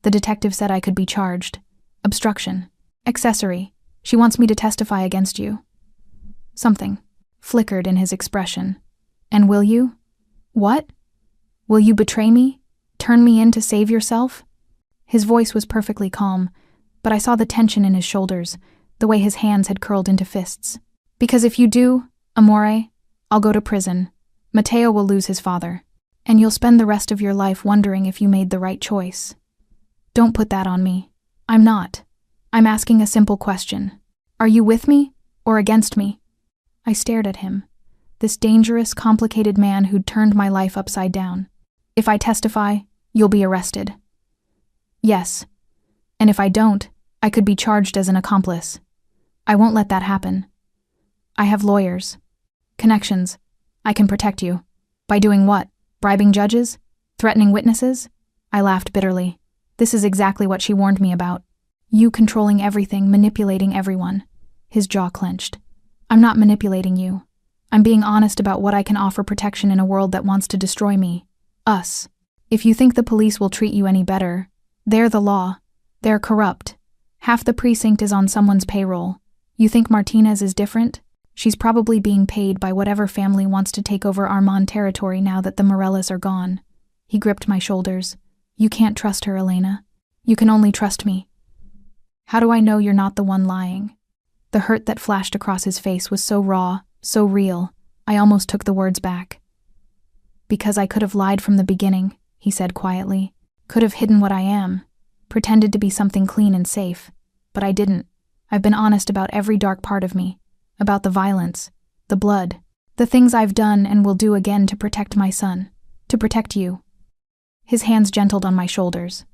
The detective said I could be charged. Obstruction. Accessory. She wants me to testify against you. Something flickered in his expression. And will you? What? Will you betray me? Turn me in to save yourself? His voice was perfectly calm, but I saw the tension in his shoulders, the way his hands had curled into fists. Because if you do, Amore, I'll go to prison. Matteo will lose his father, and you'll spend the rest of your life wondering if you made the right choice. Don't put that on me. I'm not. I'm asking a simple question. Are you with me or against me? I stared at him, this dangerous, complicated man who'd turned my life upside down. If I testify, you'll be arrested. Yes. And if I don't, I could be charged as an accomplice. I won't let that happen. I have lawyers. Connections. I can protect you. By doing what? Bribing judges? Threatening witnesses? I laughed bitterly. This is exactly what she warned me about. You controlling everything, manipulating everyone. His jaw clenched. I'm not manipulating you. I'm being honest about what I can offer protection in a world that wants to destroy me. Us. If you think the police will treat you any better, They're the law. They're corrupt. Half the precinct is on someone's payroll. You think Martinez is different? She's probably being paid by whatever family wants to take over Armand territory now that the Morellas are gone. He gripped my shoulders. You can't trust her, Elena. You can only trust me. How do I know you're not the one lying? The hurt that flashed across his face was so raw, so real, I almost took the words back. Because I could have lied from the beginning, he said quietly. Could have hidden what I am. Pretended to be something clean and safe. But I didn't. I've been honest about every dark part of me. About the violence, the blood, the things I've done and will do again to protect my son. To protect you. His hands gentled on my shoulders.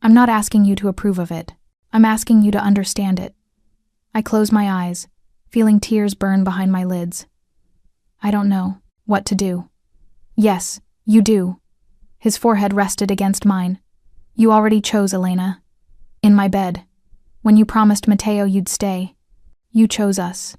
I'm not asking you to approve of it. I'm asking you to understand it. I closed my eyes, feeling tears burn behind my lids. I don't know what to do. Yes, you do. His forehead rested against mine. You already chose, Elena. In my bed. When you promised Mateo you'd stay. You chose us.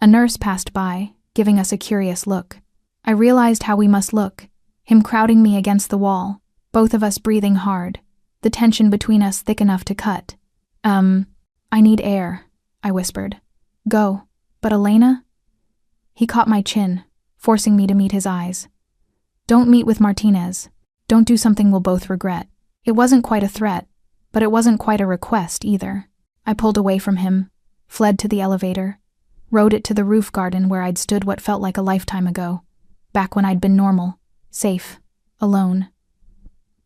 A nurse passed by, giving us a curious look. I realized how we must look. Him crowding me against the wall, both of us breathing hard, the tension between us thick enough to cut. I need air, I whispered. Go. But Elena? He caught my chin, forcing me to meet his eyes. Don't meet with Martinez. Don't do something we'll both regret. It wasn't quite a threat, but it wasn't quite a request either. I pulled away from him, fled to the elevator, rode it to the roof garden where I'd stood what felt like a lifetime ago, back when I'd been normal, safe, alone.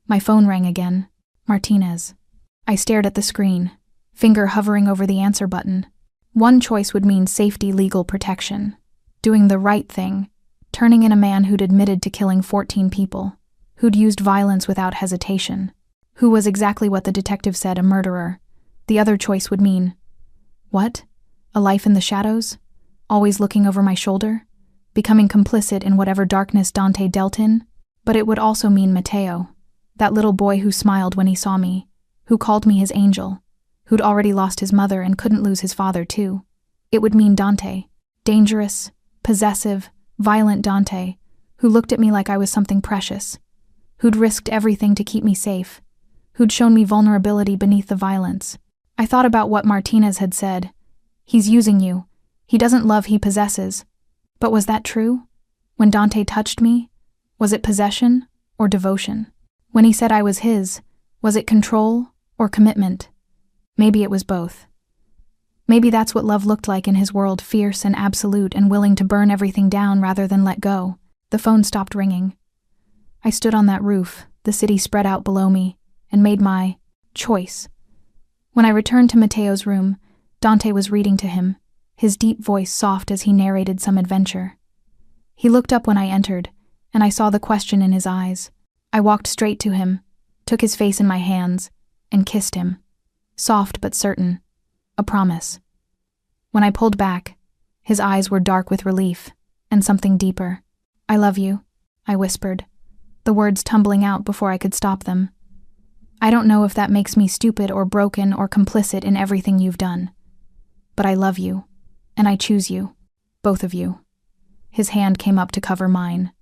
My phone rang again. Martinez. I stared at the screen, finger hovering over the answer button. One choice would mean safety, legal protection, doing the right thing, turning in a man who'd admitted to killing 14 people, who'd used violence without hesitation, who was exactly what the detective said, a murderer. The other choice would mean, what? A life in the shadows? Always looking over my shoulder? Becoming complicit in whatever darkness Dante dealt in? But it would also mean Mateo, that little boy who smiled when he saw me, who called me his angel, who'd already lost his mother and couldn't lose his father too. It would mean Dante, dangerous, possessive, violent Dante, who looked at me like I was something precious, who'd risked everything to keep me safe, who'd shown me vulnerability beneath the violence. I thought about what Martinez had said. He's using you. He doesn't love, he possesses. But was that true? When Dante touched me, was it possession or devotion? When he said I was his, was it control or commitment? Maybe it was both. Maybe that's what love looked like in his world, fierce and absolute and willing to burn everything down rather than let go. The phone stopped ringing. I stood on that roof, the city spread out below me, and made my choice. When I returned to Mateo's room, Dante was reading to him, his deep voice soft as he narrated some adventure. He looked up when I entered, and I saw the question in his eyes. I walked straight to him, took his face in my hands, and kissed him. Soft but certain. A promise. When I pulled back, his eyes were dark with relief, and something deeper. I love you, I whispered, the words tumbling out before I could stop them. I don't know if that makes me stupid or broken or complicit in everything you've done. But I love you, and I choose you, both of you. His hand came up to cover mine.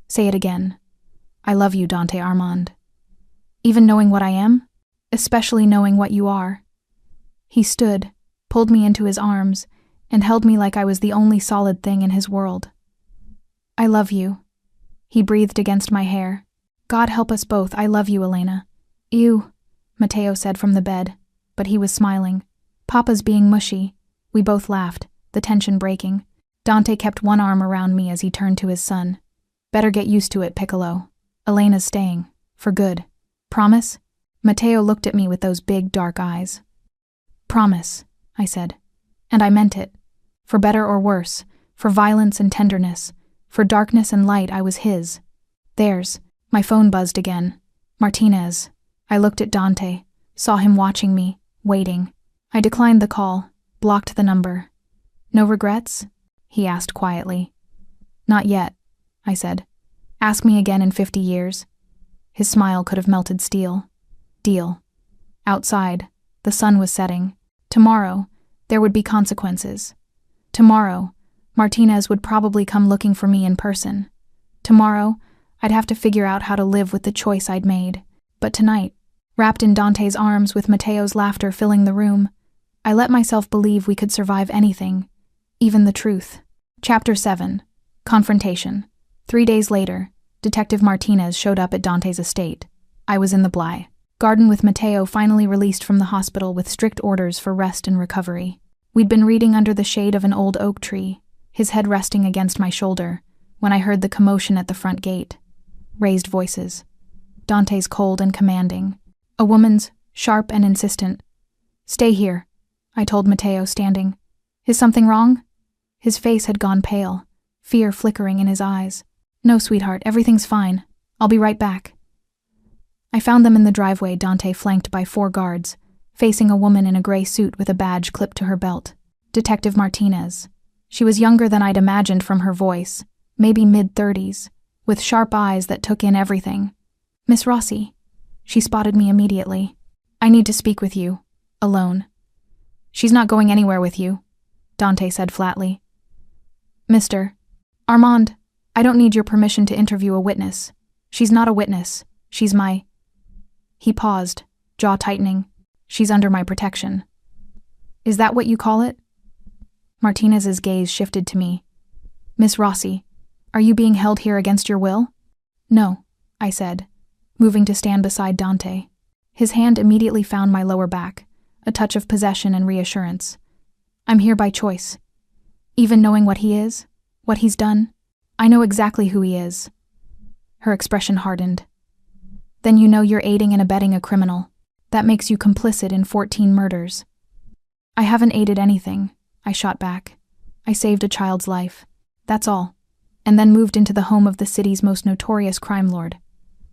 Say it again. I love you, Dante Armand. Even knowing what I am? Especially knowing what you are. He stood, pulled me into his arms, and held me like I was the only solid thing in his world. I love you. He breathed against my hair. God help us both, I love you, Elena. Ew, Mateo said from the bed, but he was smiling. Papa's being mushy. We both laughed, the tension breaking. Dante kept one arm around me as he turned to his son. Better get used to it, Piccolo. Elena's staying. For good. Promise? Mateo looked at me with those big, dark eyes. Promise, I said. And I meant it. For better or worse, for violence and tenderness, for darkness and light, I was his. Theirs. My phone buzzed again. Martinez. I looked at Dante, saw him watching me, waiting. I declined the call, blocked the number. No regrets? He asked quietly. Not yet, I said. Ask me again in 50 years. His smile could have melted steel. Deal. Outside, the sun was setting. Tomorrow, there would be consequences. Tomorrow, Martinez would probably come looking for me in person. Tomorrow, I'd have to figure out how to live with the choice I'd made. But tonight, Wrapped in Dante's arms with Matteo's laughter filling the room, I let myself believe we could survive anything, even the truth. Chapter 7. Confrontation. 3 days later, Detective Martinez showed up at Dante's estate. I was in the Bly garden with Matteo, finally released from the hospital with strict orders for rest and recovery. We'd been reading under the shade of an old oak tree, his head resting against my shoulder, when I heard the commotion at the front gate. Raised voices. Dante's cold and commanding. A woman's, sharp and insistent. "Stay here," I told Matteo, standing. "Is something wrong?" His face had gone pale, fear flickering in his eyes. "No, sweetheart, everything's fine. I'll be right back." I found them in the driveway, Dante flanked by 4 guards, facing a woman in a gray suit with a badge clipped to her belt. Detective Martinez. She was younger than I'd imagined from her voice, maybe mid-30s, with sharp eyes that took in everything. "Miss Rossi." She spotted me immediately. "I need to speak with you. Alone." "She's not going anywhere with you," Dante said flatly. "Mr. Armand, I don't need your permission to interview a witness. She's not a witness. She's my—" He paused, jaw tightening. "She's under my protection." "Is that what you call it?" Martinez's gaze shifted to me. "Miss Rossi, are you being held here against your will?" "No," I said, moving to stand beside Dante. His hand immediately found my lower back, a touch of possession and reassurance. "I'm here by choice. Even knowing what he is, what he's done, I know exactly who he is." Her expression hardened. "Then you know you're aiding and abetting a criminal. That makes you complicit in 14 murders." "I haven't aided anything," I shot back. "I saved a child's life. That's all." And then moved into the home of the city's most notorious crime lord.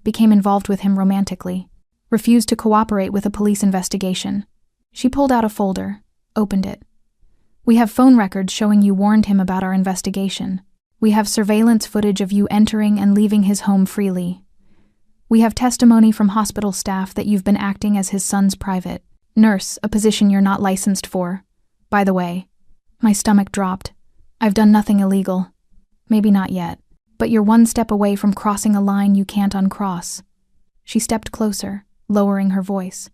Became involved with him romantically. Refused to cooperate with a police investigation. She pulled out a folder, opened it. "We have phone records showing you warned him about our investigation. We have surveillance footage of you entering and leaving his home freely. We have testimony from hospital staff that you've been acting as his son's private nurse, a position you're not licensed for. By the way," my stomach dropped. "I've done nothing illegal. Maybe not yet, but you're 1 step away from crossing a line you can't uncross." She stepped closer, lowering her voice.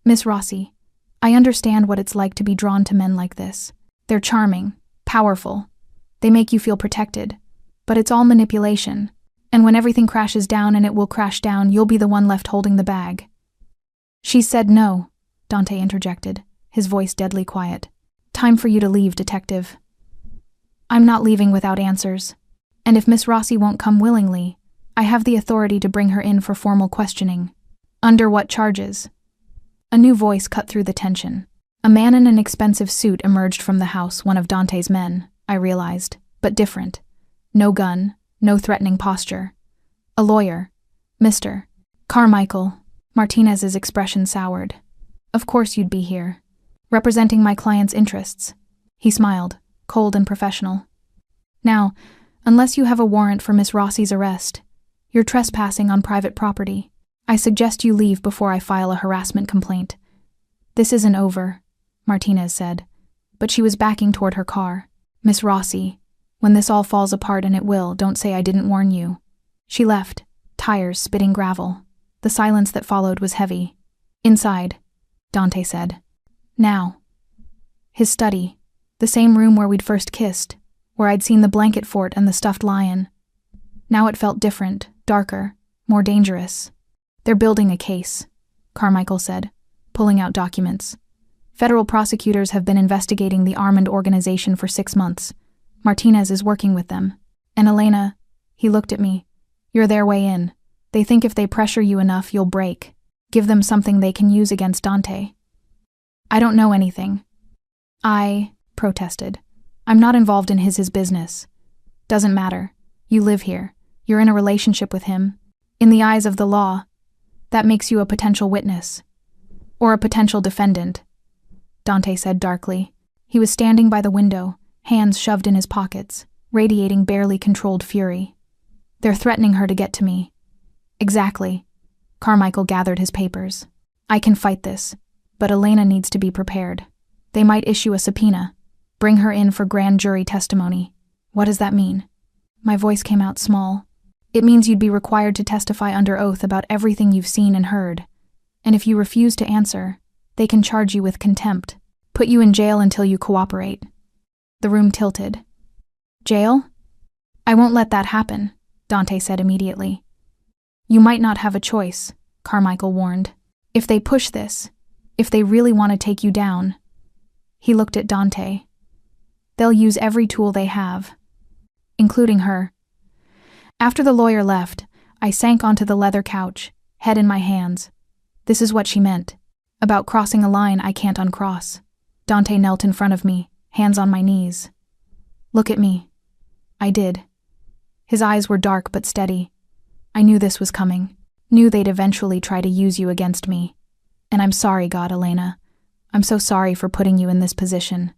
"Miss Rossi, I understand what it's like to be drawn to men like this. They're charming, powerful. They make you feel protected. But it's all manipulation. And when everything crashes down, and it will crash down, you'll be the one left holding the bag." "She said no," Dante interjected, his voice deadly quiet. "Time for you to leave, detective." "I'm not leaving without answers. And if Miss Rossi won't come willingly, I have the authority to bring her in for formal questioning." "Under what charges?" A new voice cut through the tension. A man in an expensive suit emerged from the house, one of Dante's men, I realized, but different. No gun, no threatening posture. A lawyer. "Mr. Carmichael." Martinez's expression soured. "Of course you'd be here. Representing my client's interests." He smiled, cold and professional. "Now, unless you have a warrant for Miss Rossi's arrest, you're trespassing on private property. I suggest you leave before I file a harassment complaint." "This isn't over," Martinez said, but she was backing toward her car. "Miss Rossi, when this all falls apart, and it will, don't say I didn't warn you." She left, tires spitting gravel. The silence that followed was heavy. "Inside," Dante said. "Now." His study, the same room where we'd first kissed, where I'd seen the blanket fort and the stuffed lion. Now it felt different, darker, more dangerous. "They're building a case," Carmichael said, pulling out documents. "Federal prosecutors have been investigating the armed organization for 6 months. Martinez is working with them. And Elena," he looked at me, "you're their way in. They think if they pressure you enough, you'll break. Give them something they can use against Dante." "I don't know anything." I protested. "I'm not involved in his business." "Doesn't matter. You live here. You're in a relationship with him. In the eyes of the law, that makes you a potential witness. Or a potential defendant," Dante said darkly. He was standing by the window, hands shoved in his pockets, radiating barely controlled fury. "They're threatening her to get to me." "Exactly." Carmichael gathered his papers. "I can fight this, but Elena needs to be prepared. They might issue a subpoena, bring her in for grand jury testimony." "What does that mean?" My voice came out small. "It means you'd be required to testify under oath about everything you've seen and heard. And if you refuse to answer, they can charge you with contempt, put you in jail until you cooperate." The room tilted. "Jail? I won't let that happen," Dante said immediately. "You might not have a choice," Carmichael warned. "If they push this, if they really want to take you down." He looked at Dante. "They'll use every tool they have, including her." After the lawyer left, I sank onto the leather couch, head in my hands. This is what she meant. About crossing a line I can't uncross. Dante knelt in front of me, hands on my knees. "Look at me." I did. His eyes were dark but steady. I knew this was coming. Knew they'd eventually try to use you against me. "And I'm sorry, God, Elena. I'm so sorry for putting you in this position."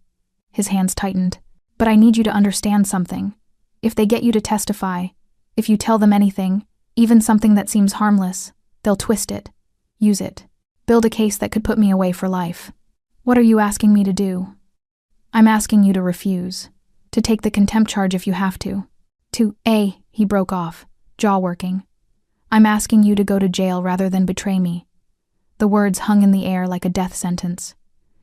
His hands tightened. "But I need you to understand something. If they get you to testify, if you tell them anything, even something that seems harmless, they'll twist it, use it, build a case that could put me away for life." "What are you asking me to do?" "I'm asking you to refuse. To take the contempt charge if you have to." He broke off, jaw working. "I'm asking you to go to jail rather than betray me." The words hung in the air like a death sentence.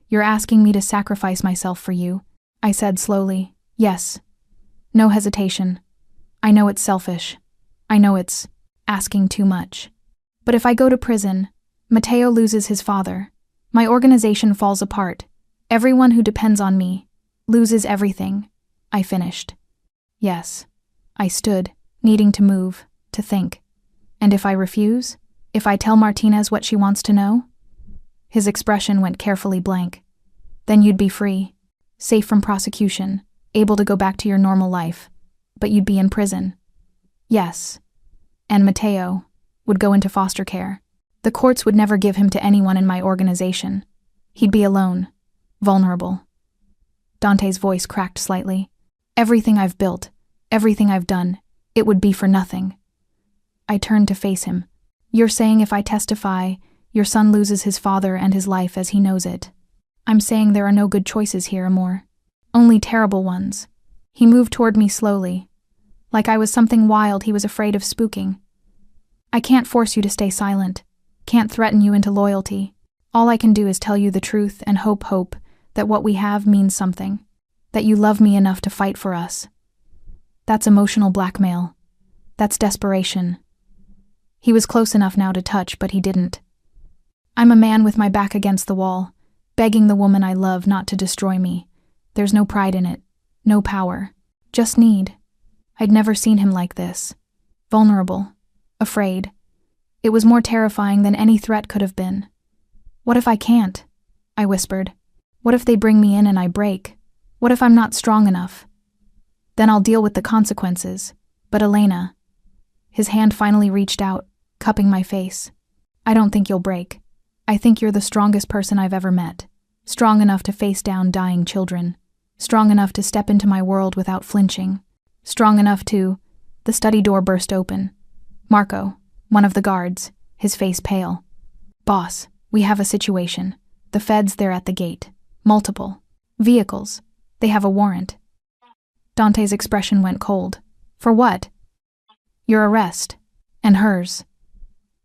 "You're asking me to sacrifice myself for you," I said slowly. "Yes." No hesitation. "I know it's selfish. I know it's asking too much. But if I go to prison, Matteo loses his father. My organization falls apart. Everyone who depends on me loses everything," I finished. "Yes." I stood, needing to move, to think. "And if I refuse? If I tell Martinez what she wants to know?" His expression went carefully blank. "Then you'd be free, safe from prosecution, able to go back to your normal life. But you'd be in prison." "Yes." "And Matteo would go into foster care. The courts would never give him to anyone in my organization. He'd be alone, vulnerable." Dante's voice cracked slightly. "Everything I've built, everything I've done, it would be for nothing." I turned to face him. "You're saying if I testify, your son loses his father and his life as he knows it." "I'm saying there are no good choices here, Amor. Only terrible ones." He moved toward me slowly. Like I was something wild he was afraid of spooking. "I can't force you to stay silent. Can't threaten you into loyalty. All I can do is tell you the truth and hope that what we have means something. That you love me enough to fight for us." That's emotional blackmail. That's desperation. He was close enough now to touch, but he didn't. "I'm a man with my back against the wall, begging the woman I love not to destroy me. There's no pride in it, no power, just need." I'd never seen him like this. Vulnerable, afraid. It was more terrifying than any threat could have been. "What if I can't?" I whispered. "What if they bring me in and I break? What if I'm not strong enough? Then I'll deal with the consequences. But Elena..." His hand finally reached out, cupping my face. "I don't think you'll break. I think you're the strongest person I've ever met. Strong enough to face down dying children. Strong enough to step into my world without flinching. Strong enough to..." The study door burst open. Marco, one of the guards, his face pale. "Boss, we have a situation. The feds, they're at the gate. Multiple vehicles. They have a warrant." Dante's expression went cold. "For what?" "Your arrest. And hers."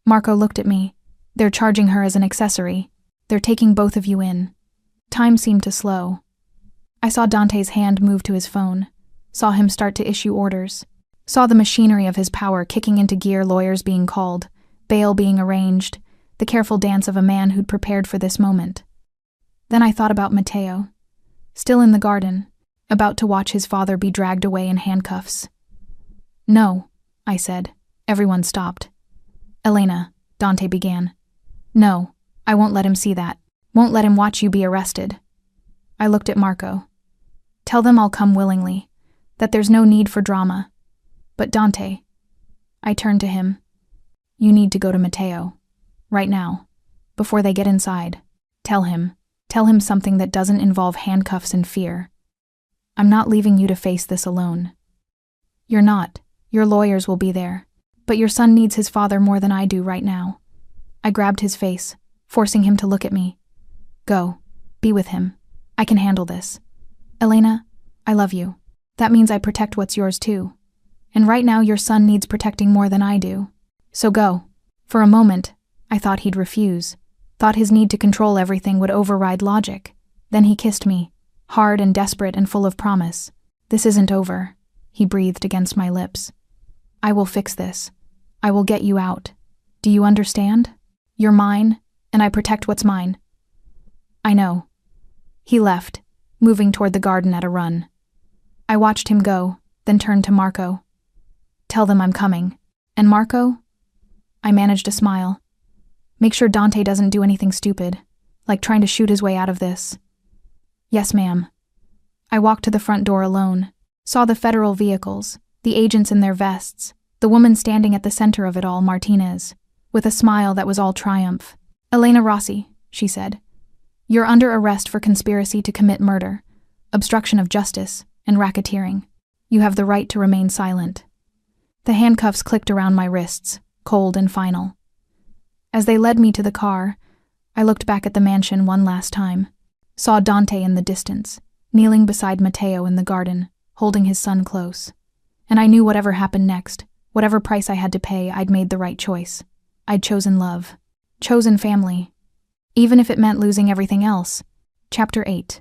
Marco looked at me. "They're charging her as an accessory. They're taking both of you in." Time seemed to slow. I saw Dante's hand move to his phone. Saw him start to issue orders. Saw the machinery of his power kicking into gear, lawyers being called, bail being arranged, the careful dance of a man who'd prepared for this moment. Then I thought about Matteo, still in the garden, about to watch his father be dragged away in handcuffs. "No," I said. Everyone stopped. "Elena," Dante began. "No, I won't let him see that. Won't let him watch you be arrested." I looked at Marco. "Tell them I'll come willingly, that there's no need for drama. But Dante..." I turned to him. "You need to go to Matteo. Right now. Before they get inside. Tell him something that doesn't involve handcuffs and fear. I'm not leaving you to face this alone. You're not. Your lawyers will be there. But your son needs his father more than I do right now." I grabbed his face, forcing him to look at me. "Go. Be with him. I can handle this. Elena, I love you. That means I protect what's yours too. And right now your son needs protecting more than I do. So go." For a moment, I thought he'd refuse. Thought his need to control everything would override logic. Then he kissed me, hard and desperate and full of promise. "This isn't over," he breathed against my lips. "I will fix this. I will get you out. Do you understand? You're mine, and I protect what's mine." "I know." He left, moving toward the garden at a run. I watched him go, then turned to Marco. "Tell them I'm coming. And Marco?" I managed a smile. "Make sure Dante doesn't do anything stupid, like trying to shoot his way out of this." "Yes, ma'am." I walked to the front door alone, saw the federal vehicles, the agents in their vests, the woman standing at the center of it all, Martinez, with a smile that was all triumph. "Elena Rossi," she said, "you're under arrest for conspiracy to commit murder, obstruction of justice, and racketeering. You have the right to remain silent." The handcuffs clicked around my wrists, cold and final. As they led me to the car, I looked back at the mansion one last time, saw Dante in the distance, kneeling beside Matteo in the garden, holding his son close. And I knew whatever happened next, whatever price I had to pay, I'd made the right choice. I'd chosen love, chosen family, even if it meant losing everything else. Chapter 8.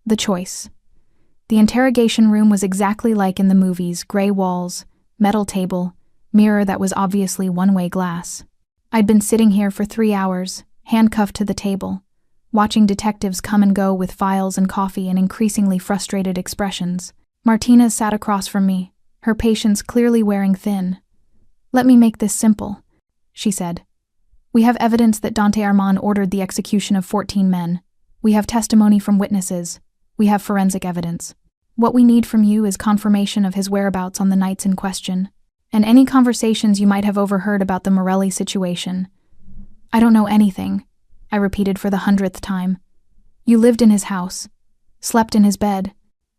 The Choice. The interrogation room was exactly like in the movies: gray walls, metal table, mirror that was obviously one-way glass. I'd been sitting here for 3 hours, handcuffed to the table, watching detectives come and go with files and coffee and increasingly frustrated expressions. Martinez sat across from me, her patience clearly wearing thin. "Let me make this simple," she said. "We have evidence that Dante Armand ordered the execution of 14 men. We have testimony from witnesses. We have forensic evidence. What we need from you is confirmation of his whereabouts on the nights in question, and any conversations you might have overheard about the Morelli situation." "I don't know anything," I repeated for the 100th time. "You lived in his house, slept in his bed.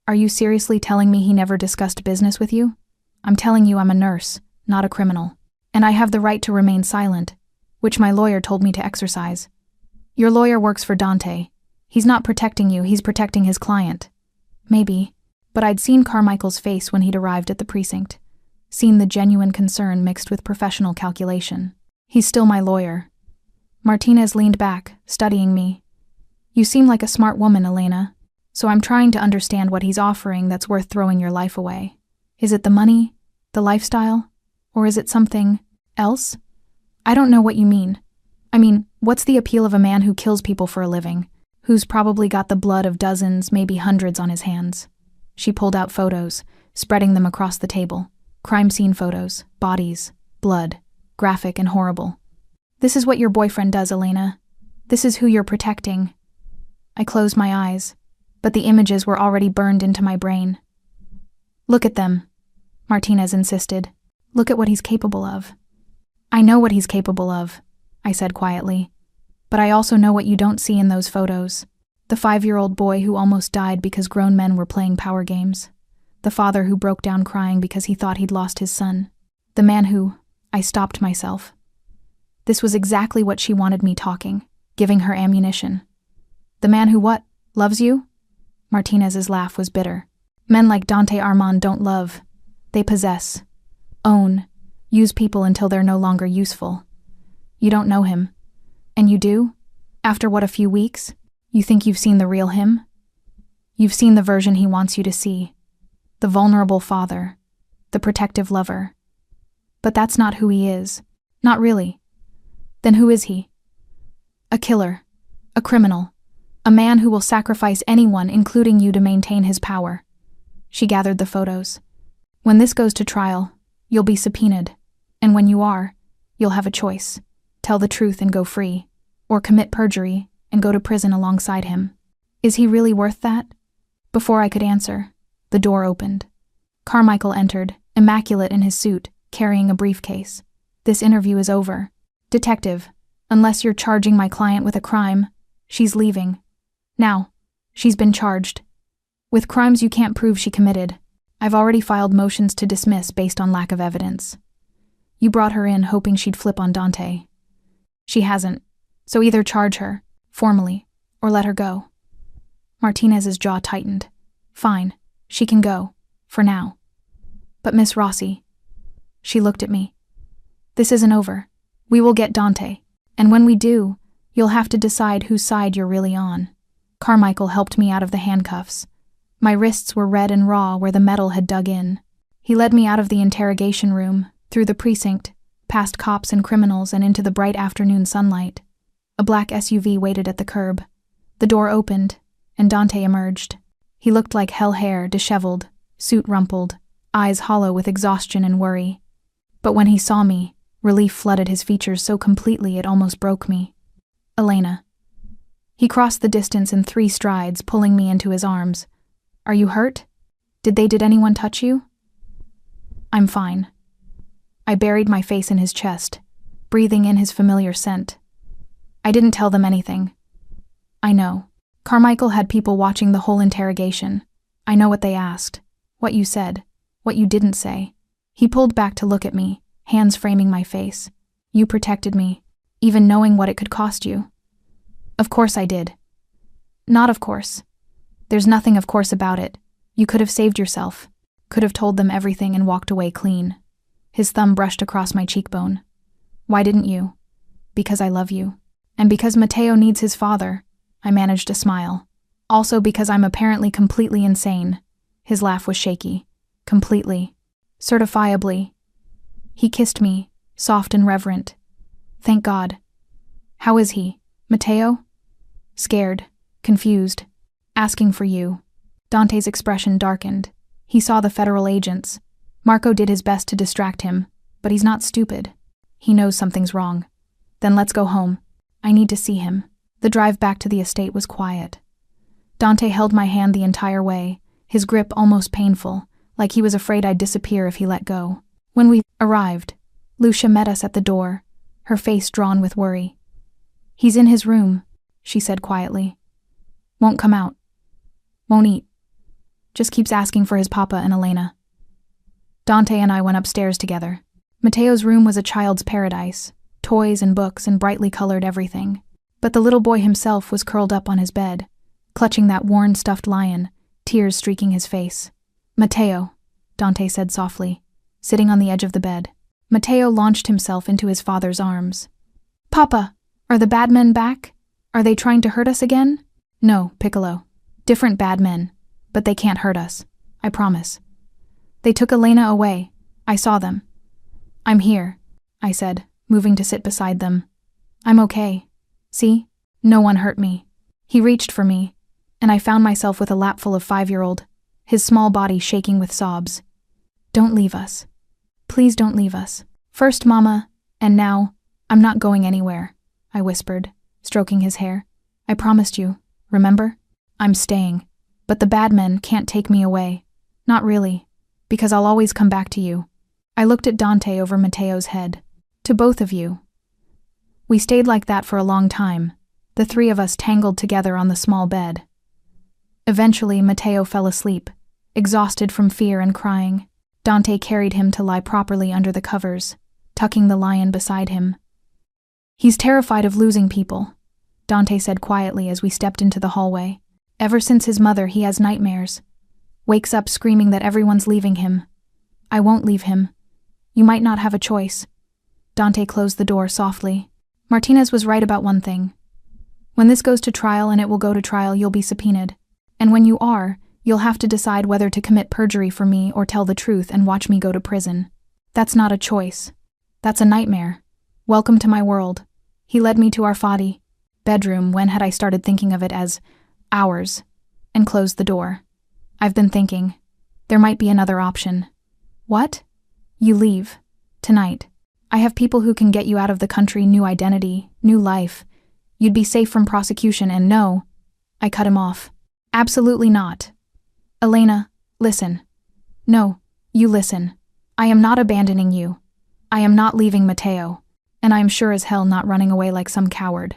Are you seriously telling me he never discussed business with you? I'm telling you I'm a nurse, not a criminal, and I have the right to remain silent, which my lawyer told me to exercise. Your lawyer works for Dante. He's not protecting you, he's protecting his client." Maybe, but I'd seen Carmichael's face when he'd arrived at the precinct, seen the genuine concern mixed with professional calculation. "He's still my lawyer." Martinez leaned back, studying me. "You seem like a smart woman, Elena, so I'm trying to understand what he's offering that's worth throwing your life away. Is it the money, the lifestyle, or is it something else?" "I don't know what you mean. I mean, what's the appeal of a man who kills people for a living, who's probably got the blood of dozens, maybe hundreds on his hands?" She pulled out photos, spreading them across the table. Crime scene photos, bodies, blood, graphic and horrible. "This is what your boyfriend does, Elena. This is who you're protecting." I closed my eyes, but the images were already burned into my brain. "Look at them," Martinez insisted. "Look at what he's capable of." "I know what he's capable of," I said quietly. "But I also know what you don't see in those photos. The 5-year-old boy who almost died because grown men were playing power games. The father who broke down crying because he thought he'd lost his son. The man who—" I stopped myself. This was exactly what she wanted me talking, giving her ammunition. "The man who what? Loves you?" Martinez's laugh was bitter. "Men like Dante Armand don't love. They possess, own, use people until they're no longer useful. You don't know him. And you do? After what, a few weeks? You think you've seen the real him? You've seen the version he wants you to see. The vulnerable father. The protective lover. But that's not who he is. Not really. Then who is he? A killer. A criminal. A man who will sacrifice anyone, including you, to maintain his power." She gathered the photos. "When this goes to trial, you'll be subpoenaed. And when you are, you'll have a choice. Tell the truth and go free, or commit perjury and go to prison alongside him. Is he really worth that?" Before I could answer, the door opened. Carmichael entered, immaculate in his suit, carrying a briefcase. "This interview is over. Detective, unless you're charging my client with a crime, she's leaving. Now, she's been charged with crimes you can't prove she committed. I've already filed motions to dismiss based on lack of evidence. You brought her in hoping she'd flip on Dante. She hasn't, so either charge her, formally, or let her go." Martinez's jaw tightened. "Fine, she can go, for now. But Miss Rossi," she looked at me, "this isn't over. We will get Dante, and when we do, You'll have to decide whose side you're really on. Carmichael helped me out of the handcuffs. My wrists were red and raw where the metal had dug in. He led me out of the interrogation room, through the precinct, past cops and criminals and into the bright afternoon sunlight. A black SUV waited at the curb. The door opened, and Dante emerged. He looked like hell hair, disheveled, suit rumpled, eyes hollow with exhaustion and worry. But when he saw me, relief flooded his features so completely it almost broke me. Elena. He crossed the distance in 3 strides, pulling me into his arms. Are you hurt? Did anyone touch you? I'm fine. I buried my face in his chest, breathing in his familiar scent. I didn't tell them anything. I know. Carmichael had people watching the whole interrogation. I know what they asked, what you said, what you didn't say. He pulled back to look at me, hands framing my face. You protected me, even knowing what it could cost you. Of course I did. Not of course. There's nothing of course about it. You could have saved yourself, could have told them everything and walked away clean. His thumb brushed across my cheekbone. Why didn't you? Because I love you. And because Matteo needs his father. I managed a smile. Also because I'm apparently completely insane. His laugh was shaky. Completely. Certifiably. He kissed me, soft and reverent. Thank God. How is he, Matteo? Scared, confused, asking for you. Dante's expression darkened. He saw the federal agents. Marco did his best to distract him, but he's not stupid. He knows something's wrong. Then let's go home. I need to see him. The drive back to the estate was quiet. Dante held my hand the entire way, his grip almost painful, like he was afraid I'd disappear if he let go. When we arrived, Lucia met us at the door, her face drawn with worry. He's in his room, she said quietly. Won't come out. Won't eat. Just keeps asking for his papa and Elena. Dante and I went upstairs together. Matteo's room was a child's paradise, toys and books and brightly colored everything. But the little boy himself was curled up on his bed, clutching that worn stuffed lion, tears streaking his face. Matteo, Dante said softly, sitting on the edge of the bed. Matteo launched himself into his father's arms. Papa, are the bad men back? Are they trying to hurt us again? No, Piccolo. Different bad men, but they can't hurt us. I promise. They took Elena away. I saw them. I'm here, I said, moving to sit beside them. I'm okay. See? No one hurt me. He reached for me, and I found myself with a lap full of 5-year-old, his small body shaking with sobs. Don't leave us. Please don't leave us. First Mama, and now, I'm not going anywhere, I whispered, stroking his hair. I promised you, remember? I'm staying, but the bad men can't take me away. Not really, because I'll always come back to you. I looked at Dante over Matteo's head. To both of you. We stayed like that for a long time, the 3 of us tangled together on the small bed. Eventually, Matteo fell asleep, exhausted from fear and crying. Dante carried him to lie properly under the covers, tucking the lion beside him. He's terrified of losing people, Dante said quietly as we stepped into the hallway. Ever since his mother, he has nightmares. Wakes up screaming that everyone's leaving him. I won't leave him. You might not have a choice. Dante closed the door softly. Martinez was right about one thing. When this goes to trial, and it will go to trial, you'll be subpoenaed. And when you are, you'll have to decide whether to commit perjury for me or tell the truth and watch me go to prison. That's not a choice. That's a nightmare. Welcome to my world. He led me to our Fadi bedroom. When had I started thinking of it as ours, and closed the door. I've been thinking. There might be another option. What? You leave. Tonight. I have people who can get you out of the country, new identity, new life. You'd be safe from prosecution, and no. I cut him off. Absolutely not. Elena, listen. No, you listen. I am not abandoning you. I am not leaving Matteo. And I am sure as hell not running away like some coward.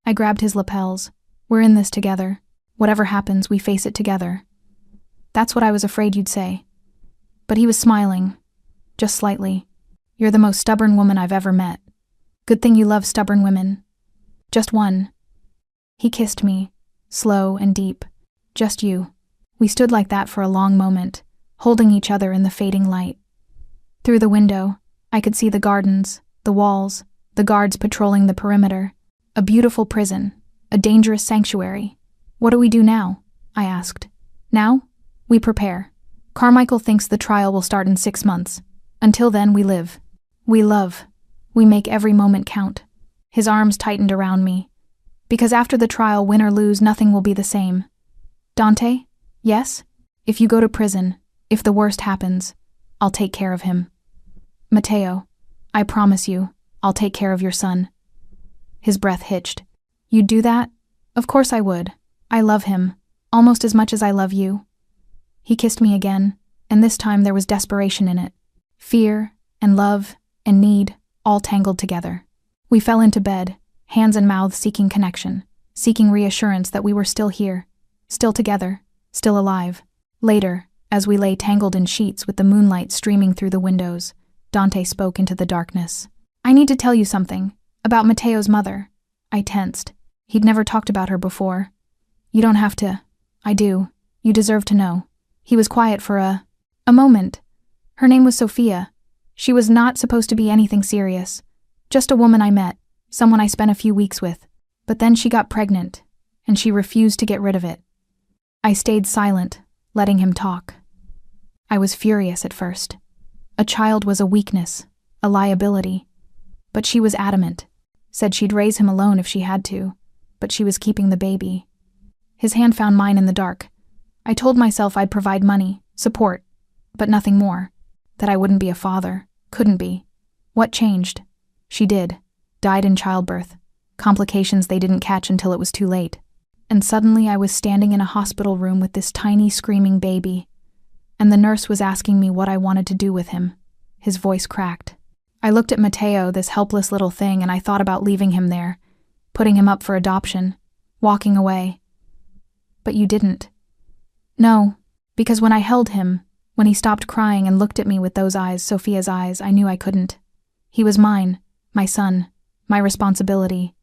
I grabbed his lapels. We're in this together. Whatever happens, we face it together. That's what I was afraid you'd say. But he was smiling. Just slightly. You're the most stubborn woman I've ever met. Good thing you love stubborn women. Just one. He kissed me, slow and deep. Just you. We stood like that for a long moment, holding each other in the fading light. Through the window, I could see the gardens, the walls, the guards patrolling the perimeter. A beautiful prison. A dangerous sanctuary. What do we do now? I asked. Now? We prepare. Carmichael thinks the trial will start in 6 months. Until then, we live. We love. We make every moment count. His arms tightened around me. Because after the trial, win or lose, nothing will be the same. Dante? Yes? If you go to prison, if the worst happens, I'll take care of him. Matteo, I promise you, I'll take care of your son. His breath hitched. You'd do that? Of course I would. I love him, almost as much as I love you. He kissed me again, and this time there was desperation in it. Fear, and love, and need, all tangled together. We fell into bed, hands and mouths seeking connection, seeking reassurance that we were still here, still together, still alive. Later, as we lay tangled in sheets with the moonlight streaming through the windows, Dante spoke into the darkness. I need to tell you something, about Matteo's mother. I tensed. He'd never talked about her before. You don't have to. I do. You deserve to know. He was quiet for a moment. Her name was Sophia. She was not supposed to be anything serious. Just a woman I met, someone I spent a few weeks with. But then she got pregnant, and she refused to get rid of it. I stayed silent, letting him talk. I was furious at first. A child was a weakness, a liability. But she was adamant, said she'd raise him alone if she had to, but she was keeping the baby. His hand found mine in the dark. I told myself I'd provide money, support, but nothing more. That I wouldn't be a father, couldn't be. What changed? She did. Died in childbirth. Complications they didn't catch until it was too late. And suddenly I was standing in a hospital room with this tiny screaming baby, and the nurse was asking me what I wanted to do with him. His voice cracked. I looked at Matteo, this helpless little thing, and I thought about leaving him there, putting him up for adoption, walking away. But you didn't. No, because when I held him, when he stopped crying and looked at me with those eyes, Sophia's eyes, I knew I couldn't. He was mine, my son, my responsibility,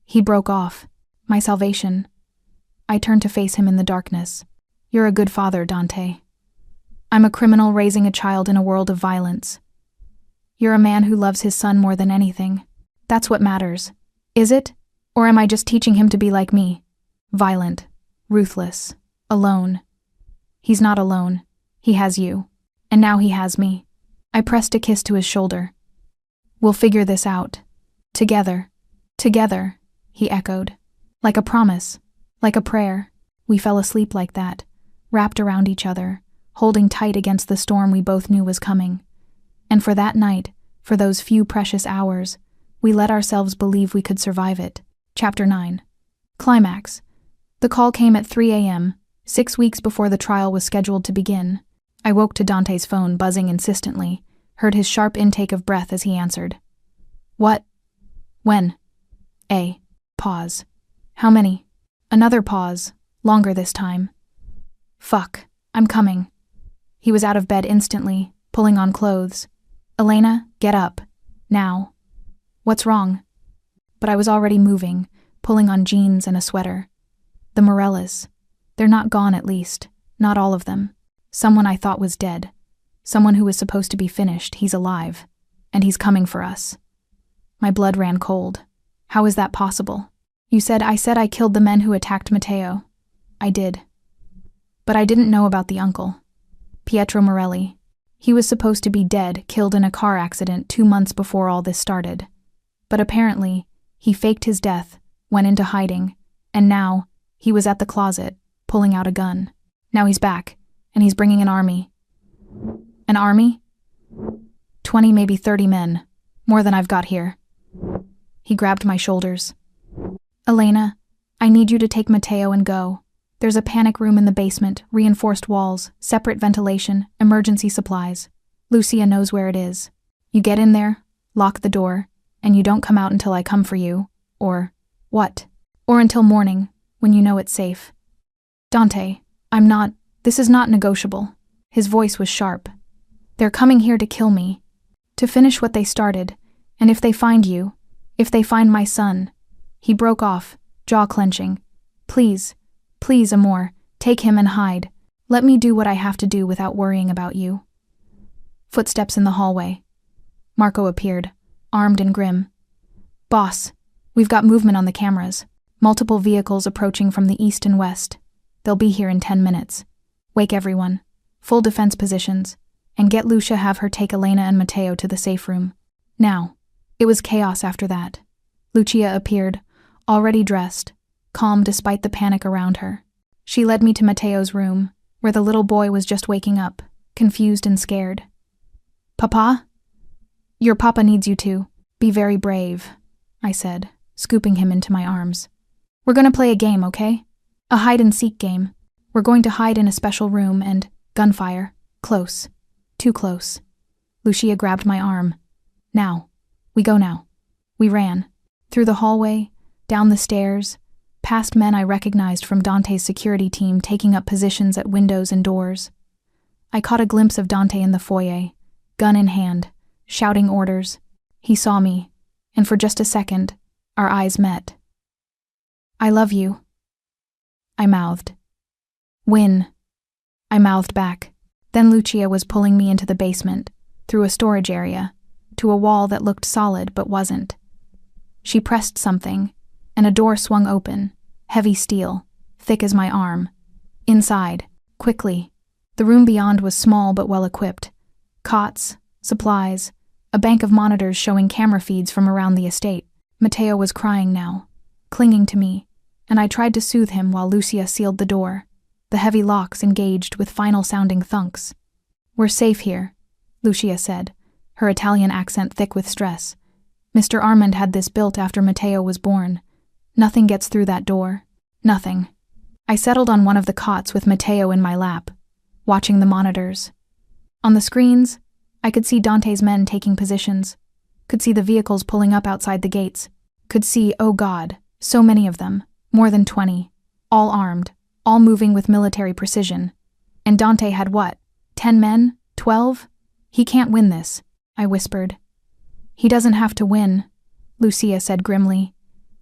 he broke off, my salvation. I turned to face him in the darkness. You're a good father, Dante. I'm a criminal raising a child in a world of violence. You're a man who loves his son more than anything. That's what matters. Is it? Or am I just teaching him to be like me? Violent, ruthless, alone. He's not alone. He has you. And now he has me. I pressed a kiss to his shoulder. We'll figure this out. Together. Together, he echoed. Like a promise. Like a prayer. We fell asleep like that, wrapped around each other, holding tight against the storm we both knew was coming. And for that night, for those few precious hours, we let ourselves believe we could survive it. Chapter 9. Climax. The call came at 3 a.m., 6 weeks before the trial was scheduled to begin. I woke to Dante's phone buzzing insistently, heard his sharp intake of breath as he answered. What? When? A. Pause. How many? Another pause, longer this time. Fuck, I'm coming. He was out of bed instantly, pulling on clothes. Elena, get up. Now. What's wrong? But I was already moving, pulling on jeans and a sweater. The Morellas. They're not gone, at least. Not all of them. Someone I thought was dead. Someone who was supposed to be finished. He's alive. And he's coming for us. My blood ran cold. How is that possible? I said I killed the men who attacked Matteo. I did. But I didn't know about the uncle. Pietro Morelli. He was supposed to be dead, killed in a car accident 2 months before all this started. But apparently, he faked his death, went into hiding, and now, he was at the closet, pulling out a gun. Now he's back, and he's bringing an army. An army? 20, maybe 30 men. More than I've got here. He grabbed my shoulders. Elena, I need you to take Matteo and go. There's a panic room in the basement, reinforced walls, separate ventilation, emergency supplies. Lucia knows where it is. You get in there, lock the door, and you don't come out until I come for you. Or what? Or until morning, when you know it's safe. Dante, this is not negotiable. His voice was sharp. They're coming here to kill me. To finish what they started, and if they find you, if they find my son. He broke off, jaw clenching. Please, Amor, take him and hide. Let me do what I have to do without worrying about you. Footsteps in the hallway. Marco appeared, armed and grim. Boss, We've got movement on the cameras. Multiple vehicles approaching from the east and west. They'll be here in 10 minutes. Wake everyone. Full defense positions. And get Lucia have her take Elena and Matteo to the safe room. Now. It was chaos after that. Lucia appeared, already dressed, calm despite the panic around her. She led me to Matteo's room, where the little boy was just waking up, confused and scared. Papa? Your papa needs you to. Be very brave, I said, scooping him into my arms. We're going to play a game, okay? A hide-and-seek game. We're going to hide in a special room and gunfire. Close. Too close. Lucia grabbed my arm. Now. We go now. We ran. Through the hallway, down the stairs, past men I recognized from Dante's security team taking up positions at windows and doors. I caught a glimpse of Dante in the foyer, gun in hand, shouting orders. He saw me, and for just a second, our eyes met. I love you, I mouthed. Win, I mouthed back. Then Lucia was pulling me into the basement, through a storage area, to a wall that looked solid but wasn't. She pressed something, and a door swung open, heavy steel, thick as my arm. Inside, quickly. The room beyond was small but well-equipped. Cots, supplies, a bank of monitors showing camera feeds from around the estate. Matteo was crying now, clinging to me, and I tried to soothe him while Lucia sealed the door, the heavy locks engaged with final-sounding thunks. We're safe here, Lucia said, her Italian accent thick with stress. Mr. Armand had this built after Matteo was born. Nothing gets through that door. Nothing. I settled on one of the cots with Matteo in my lap, watching the monitors. On the screens, I could see Dante's men taking positions, could see the vehicles pulling up outside the gates, could see, oh God, so many of them, more than 20, all armed, all moving with military precision. And Dante had what, 10 men? 12? He can't win this, I whispered. He doesn't have to win, Lucia said grimly.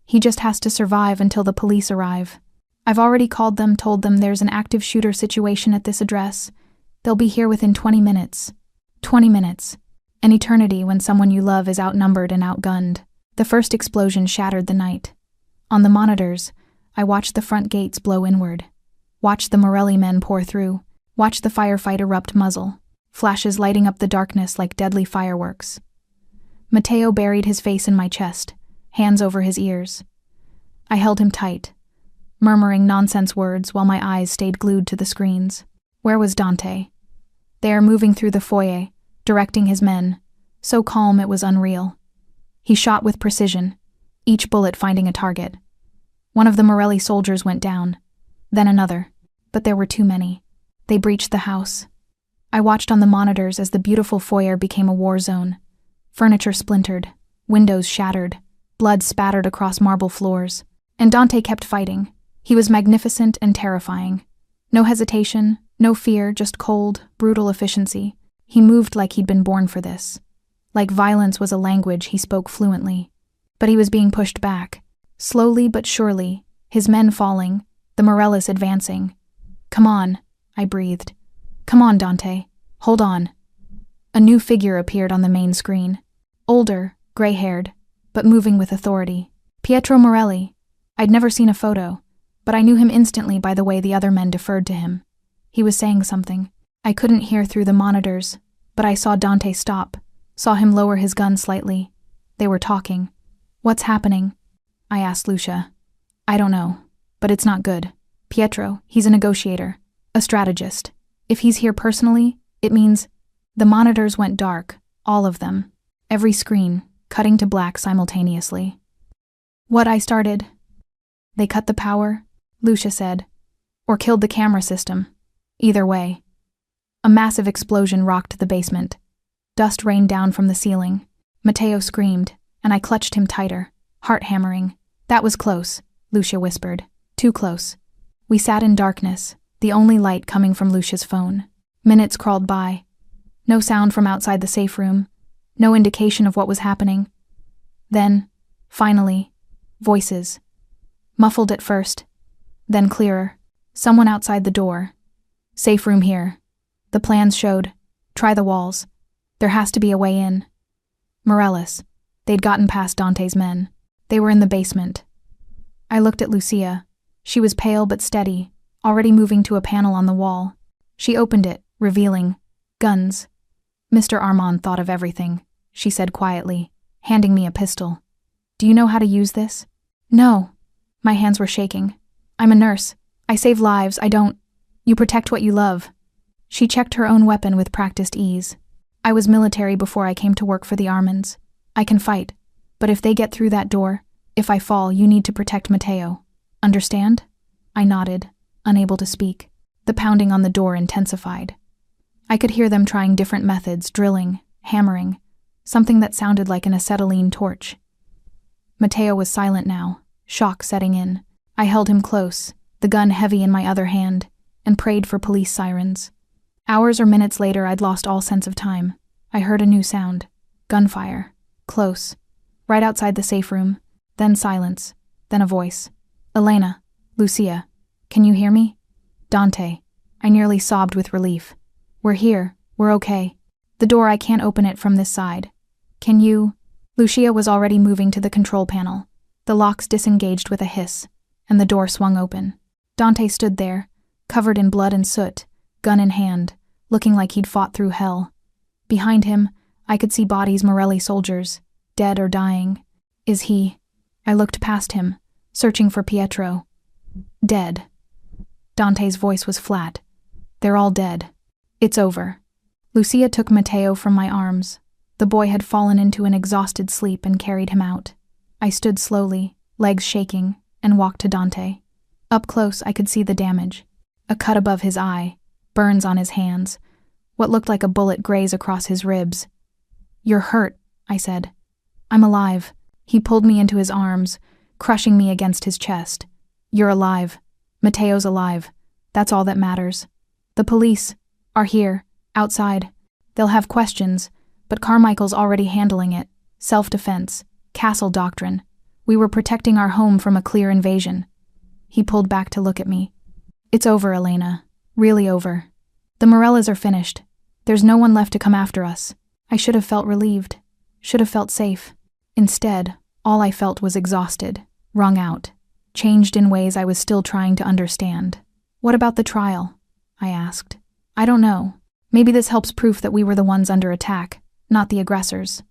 He just has to survive until the police arrive. I've already called them, told them there's an active shooter situation at this address. They'll be here within 20 minutes. 20 minutes. An eternity when someone you love is outnumbered and outgunned. The first explosion shattered the night. On the monitors, I watched the front gates blow inward. Watched the Morelli men pour through. Watched the firefight erupt muzzle. Flashes lighting up the darkness like deadly fireworks. Matteo buried his face in my chest, hands over his ears. I held him tight, murmuring nonsense words while my eyes stayed glued to the screens. Where was Dante? There, moving through the foyer, directing his men, so calm it was unreal. He shot with precision, each bullet finding a target. One of the Morelli soldiers went down, then another, but there were too many. They breached the house. I watched on the monitors as the beautiful foyer became a war zone. Furniture splintered, windows shattered, blood spattered across marble floors. And Dante kept fighting. He was magnificent and terrifying. No hesitation, no fear, just cold, brutal efficiency. He moved like he'd been born for this. Like violence was a language he spoke fluently. But he was being pushed back. Slowly but surely, his men falling, the Morellis advancing. Come on, I breathed. Come on, Dante. Hold on. A new figure appeared on the main screen. Older, gray-haired, but moving with authority. Pietro Morelli. I'd never seen a photo, but I knew him instantly by the way the other men deferred to him. He was saying something. I couldn't hear through the monitors, but I saw Dante stop, saw him lower his gun slightly. They were talking. What's happening? I asked Lucia. I don't know, but it's not good. Pietro, he's a negotiator, a strategist. If he's here personally, it means... The monitors went dark, all of them. Every screen, cutting to black simultaneously. What I started? They cut the power, Lucia said. Or killed the camera system. Either way. A massive explosion rocked the basement. Dust rained down from the ceiling. Matteo screamed, and I clutched him tighter, heart hammering. That was close, Lucia whispered. Too close. We sat in darkness, the only light coming from Lucia's phone. Minutes crawled by. No sound from outside the safe room. No indication of what was happening. Then, finally, voices. Muffled at first, then clearer. Someone outside the door. Safe room here. The plans showed. Try the walls. There has to be a way in. Morellis. They'd gotten past Dante's men. They were in the basement. I looked at Lucia. She was pale but steady, already moving to a panel on the wall. She opened it, revealing guns. Mr. Armand thought of everything, she said quietly, handing me a pistol. Do you know how to use this? No. My hands were shaking. I'm a nurse. I save lives, I don't. You protect what you love. She checked her own weapon with practiced ease. I was military before I came to work for the Armands. I can fight, but if they get through that door, if I fall, you need to protect Mateo. Understand? I nodded, unable to speak. The pounding on the door intensified. I could hear them trying different methods, drilling, hammering, something that sounded like an acetylene torch. Mateo was silent now, shock setting in. I held him close, the gun heavy in my other hand, and prayed for police sirens. Hours or minutes later, I'd lost all sense of time. I heard a new sound. Gunfire. Close. Right outside the safe room. Then silence. Then a voice. Elena. Lucia. Can you hear me? Dante. I nearly sobbed with relief. We're here. We're okay. The door, I can't open it from this side. Can you? Lucia was already moving to the control panel. The locks disengaged with a hiss, and the door swung open. Dante stood there, covered in blood and soot, gun in hand, looking like he'd fought through hell. Behind him, I could see bodies, Morelli soldiers, dead or dying. Is he? I looked past him, searching for Pietro. Dead. Dante's voice was flat. They're all dead. It's over. Lucia took Mateo from my arms. The boy had fallen into an exhausted sleep and carried him out. I stood slowly, legs shaking, and walked to Dante. Up close, I could see the damage. A cut above his eye, burns on his hands, what looked like a bullet graze across his ribs. You're hurt, I said. I'm alive. He pulled me into his arms, crushing me against his chest. You're alive. Mateo's alive. That's all that matters. The police are here, outside. They'll have questions, but Carmichael's already handling it. Self-defense, castle doctrine. We were protecting our home from a clear invasion. He pulled back to look at me. It's over, Elena. Really over. The Morellas are finished. There's no one left to come after us. I should have felt relieved. Should have felt safe. Instead, all I felt was exhausted, wrung out, changed in ways I was still trying to understand. What about the trial? I asked. I don't know. Maybe this helps proof that we were the ones under attack, not the aggressors.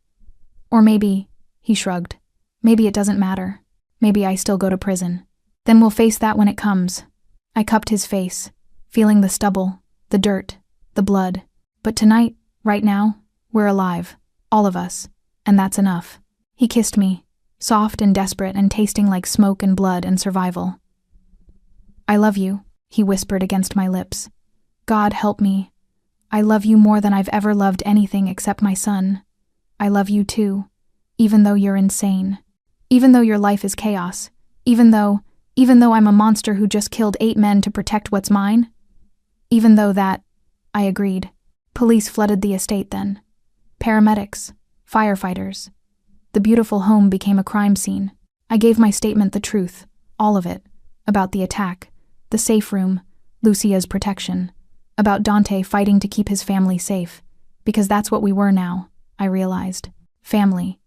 Or maybe, he shrugged, maybe it doesn't matter. Maybe I still go to prison. Then we'll face that when it comes. I cupped his face, feeling the stubble, the dirt, the blood. But tonight, right now, we're alive. All of us. And that's enough. He kissed me, soft and desperate and tasting like smoke and blood and survival. I love you, he whispered against my lips. God help me. I love you more than I've ever loved anything except my son. I love you too, even though you're insane. Even though your life is chaos. Even though I'm a monster who just killed 8 men to protect what's mine. Even though that, I agreed. Police flooded the estate then. Paramedics, firefighters. The beautiful home became a crime scene. I gave my statement the truth, all of it, about the attack, the safe room, Lucia's protection, about Dante fighting to keep his family safe, because that's what we were now, I realized. Family.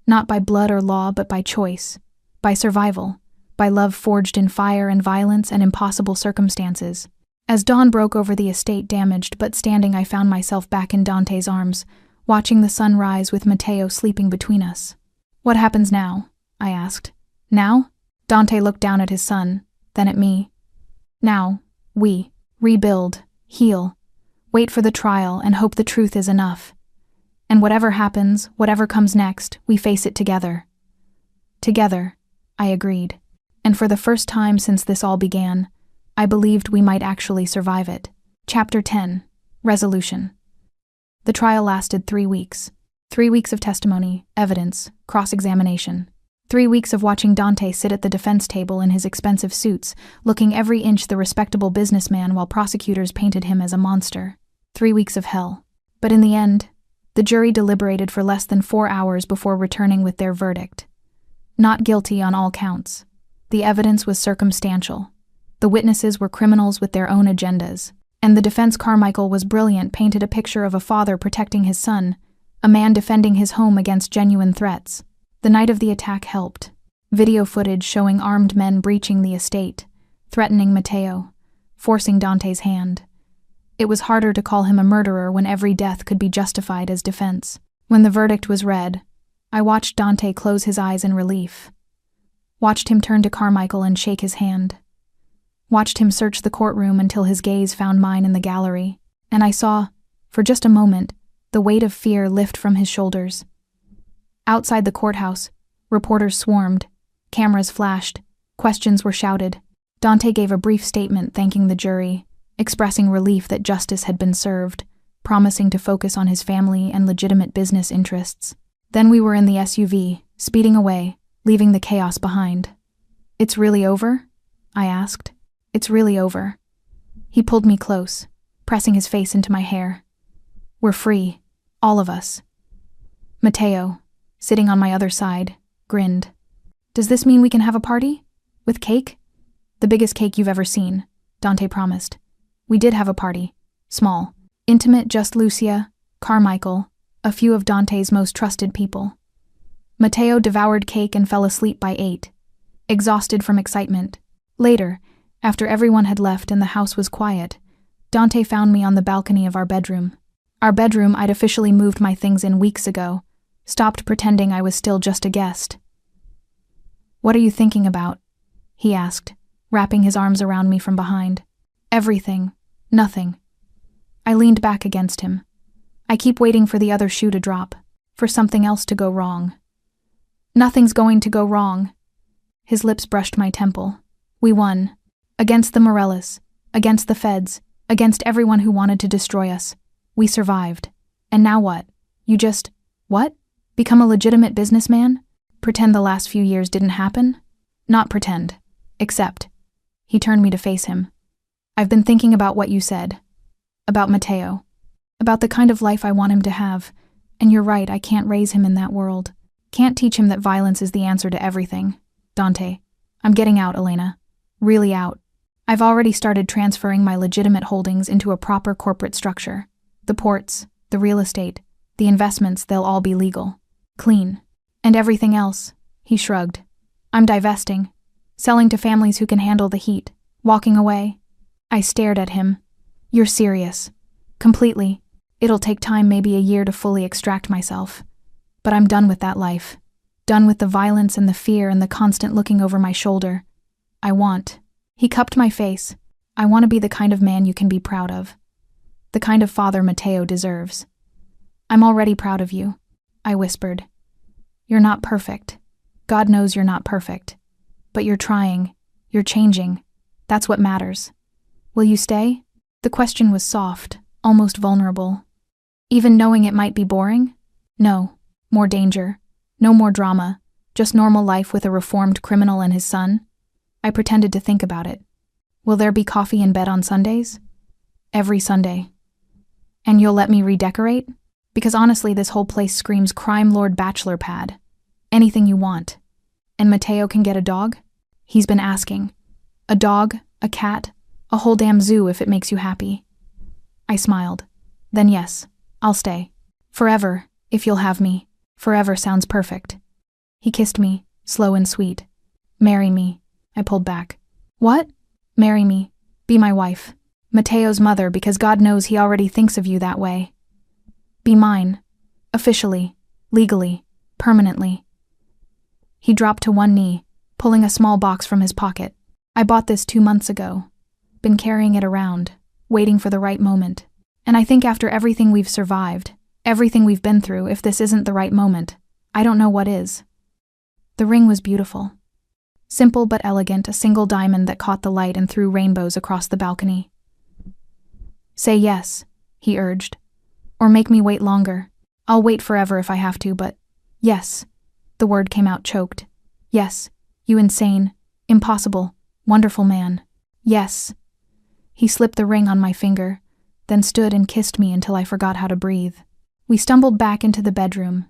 Not by blood or law, but by choice, by survival, by love forged in fire and violence and impossible circumstances. As dawn broke over the estate damaged but standing, I found myself back in Dante's arms, watching the sun rise with Mateo sleeping between us. What happens now? I asked. Now? Dante looked down at his son, then at me. Now, we rebuild, heal, wait for the trial and hope the truth is enough. And whatever happens, whatever comes next, we face it together. Together, I agreed. And for the first time since this all began, I believed we might actually survive it. Chapter 10. Resolution. The trial lasted 3 weeks. 3 weeks of testimony, evidence, cross-examination. 3 weeks of watching Dante sit at the defense table in his expensive suits, looking every inch the respectable businessman while prosecutors painted him as a monster. 3 weeks of hell. But in the end, the jury deliberated for less than 4 hours before returning with their verdict. Not guilty on all counts. The evidence was circumstantial. The witnesses were criminals with their own agendas. And the defense, Carmichael, was brilliant, painted a picture of a father protecting his son, a man defending his home against genuine threats. The night of the attack helped. Video footage showing armed men breaching the estate, threatening Matteo, forcing Dante's hand. It was harder to call him a murderer when every death could be justified as defense. When the verdict was read, I watched Dante close his eyes in relief. Watched him turn to Carmichael and shake his hand. Watched him search the courtroom until his gaze found mine in the gallery, and I saw, for just a moment, the weight of fear lift from his shoulders. Outside the courthouse, reporters swarmed, cameras flashed, questions were shouted. Dante gave a brief statement thanking the jury, expressing relief that justice had been served, promising to focus on his family and legitimate business interests. Then we were in the SUV, speeding away, leaving the chaos behind. "It's really over?" I asked. "It's really over." He pulled me close, pressing his face into my hair. "We're free, all of us." Matteo, sitting on my other side, grinned. "Does this mean we can have a party? With cake?" "The biggest cake you've ever seen," Dante promised. We did have a party. Small. Intimate, just Lucia, Carmichael, a few of Dante's most trusted people. Matteo devoured cake and fell asleep by 8, exhausted from excitement. Later, after everyone had left and the house was quiet, Dante found me on the balcony of our bedroom. Our bedroom I'd officially moved my things in weeks ago, stopped pretending I was still just a guest. "What are you thinking about?" he asked, wrapping his arms around me from behind. "Everything. Nothing." I leaned back against him. "I keep waiting for the other shoe to drop, for something else to go wrong." "Nothing's going to go wrong." His lips brushed my temple. "We won. Against the Morellas, against the feds, against everyone who wanted to destroy us. We survived. And now what? You just, what? Become a legitimate businessman? Pretend the last few years didn't happen?" "Not pretend. Accept." He turned me to face him. "I've been thinking about what you said. About Matteo. About the kind of life I want him to have. And you're right, I can't raise him in that world. Can't teach him that violence is the answer to everything. Dante, I'm getting out, Elena. Really out. I've already started transferring my legitimate holdings into a proper corporate structure. The ports, the real estate, the investments, they'll all be legal. Clean. And everything else," he shrugged. "I'm divesting. Selling to families who can handle the heat. Walking away." I stared at him. "You're serious." "Completely. It'll take time, maybe a year, to fully extract myself. But I'm done with that life. Done with the violence and the fear and the constant looking over my shoulder. I want." He cupped my face. "I want to be the kind of man you can be proud of. The kind of father Matteo deserves." "I'm already proud of you," I whispered. "You're not perfect. God knows you're not perfect. But you're trying. You're changing. That's what matters. Will you stay?" The question was soft, almost vulnerable. "Even knowing it might be boring?" "No. More danger. No more drama. Just normal life with a reformed criminal and his son." I pretended to think about it. "Will there be coffee in bed on Sundays?" "Every Sunday." "And you'll let me redecorate? Because honestly, this whole place screams crime lord bachelor pad. Anything you want. And Matteo can get a dog?" He's been asking. "A dog, a cat, a whole damn zoo if it makes you happy." I smiled. "Then yes, I'll stay. Forever, if you'll have me. Forever sounds perfect." He kissed me, slow and sweet. "Marry me." I pulled back. "What?" "Marry me. Be my wife. Matteo's mother, because God knows he already thinks of you that way. Be mine. Officially, legally, permanently." He dropped to one knee, pulling a small box from his pocket. "I bought this 2 months ago. Been carrying it around, waiting for the right moment. And I think after everything we've survived, everything we've been through, if this isn't the right moment, I don't know what is." The ring was beautiful. Simple but elegant, a single diamond that caught the light and threw rainbows across the balcony. "Say yes," he urged. "Or make me wait longer. I'll wait forever if I have to, but yes." The word came out choked. "Yes, you insane, impossible, wonderful man. Yes." He slipped the ring on my finger, then stood and kissed me until I forgot how to breathe. We stumbled back into the bedroom,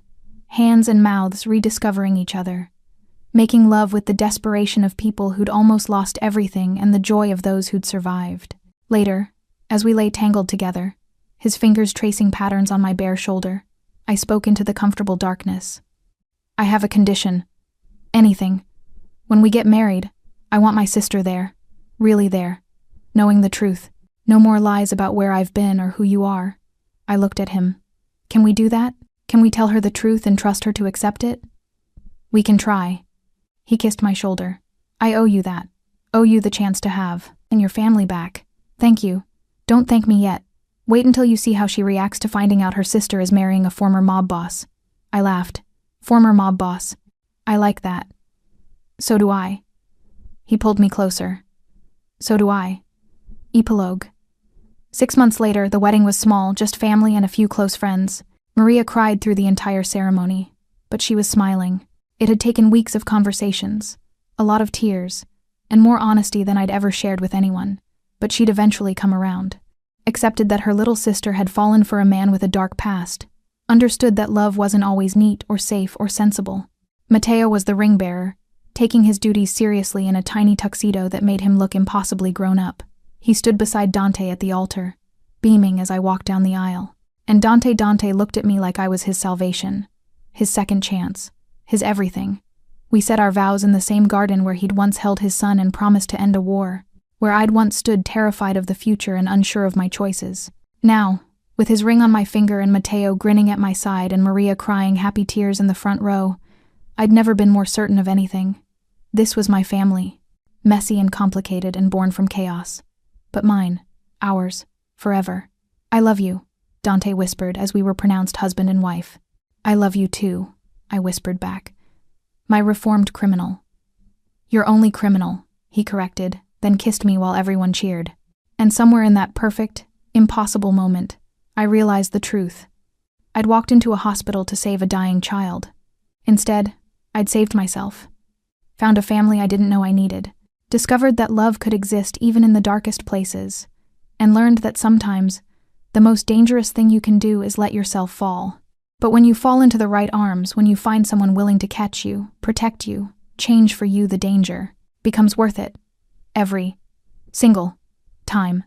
hands and mouths rediscovering each other, making love with the desperation of people who'd almost lost everything and the joy of those who'd survived. Later, as we lay tangled together, his fingers tracing patterns on my bare shoulder, I spoke into the comfortable darkness. "I have a condition. Anything. When we get married, I want my sister there. Really there. Knowing the truth. No more lies about where I've been or who you are. I looked at him. Can we do that? Can we tell her the truth and trust her to accept it? We can try. He kissed my shoulder. I owe you that. Owe you the chance to have, and your family back. Thank you. Don't thank me yet. Wait until you see how she reacts to finding out her sister is marrying a former mob boss. I laughed. Former mob boss. I like that. So do I. He pulled me closer. So do I. Epilogue. 6 months later, the wedding was small, just family and a few close friends. Maria cried through the entire ceremony, but she was smiling. It had taken weeks of conversations, a lot of tears, and more honesty than I'd ever shared with anyone, but she'd eventually come around. Accepted that her little sister had fallen for a man with a dark past. Understood that love wasn't always neat or safe or sensible. Matteo was the ring bearer, taking his duties seriously in a tiny tuxedo that made him look impossibly grown up. He stood beside Dante at the altar, beaming as I walked down the aisle. And Dante looked at me like I was his salvation, his second chance, his everything. We said our vows in the same garden where he'd once held his son and promised to end a war, where I'd once stood terrified of the future and unsure of my choices. Now, with his ring on my finger and Matteo grinning at my side and Maria crying happy tears in the front row, I'd never been more certain of anything. This was my family, messy and complicated and born from chaos. But mine, ours, forever. I love you, Dante whispered as we were pronounced husband and wife. I love you too, I whispered back. My reformed criminal. You're only criminal, he corrected, then kissed me while everyone cheered. And somewhere in that perfect, impossible moment, I realized the truth. I'd walked into a hospital to save a dying child. Instead, I'd saved myself. Found a family I didn't know I needed. Discovered that love could exist even in the darkest places. And learned that sometimes, the most dangerous thing you can do is let yourself fall. But when you fall into the right arms, when you find someone willing to catch you, protect you, change for you the danger, becomes worth it. Every single time.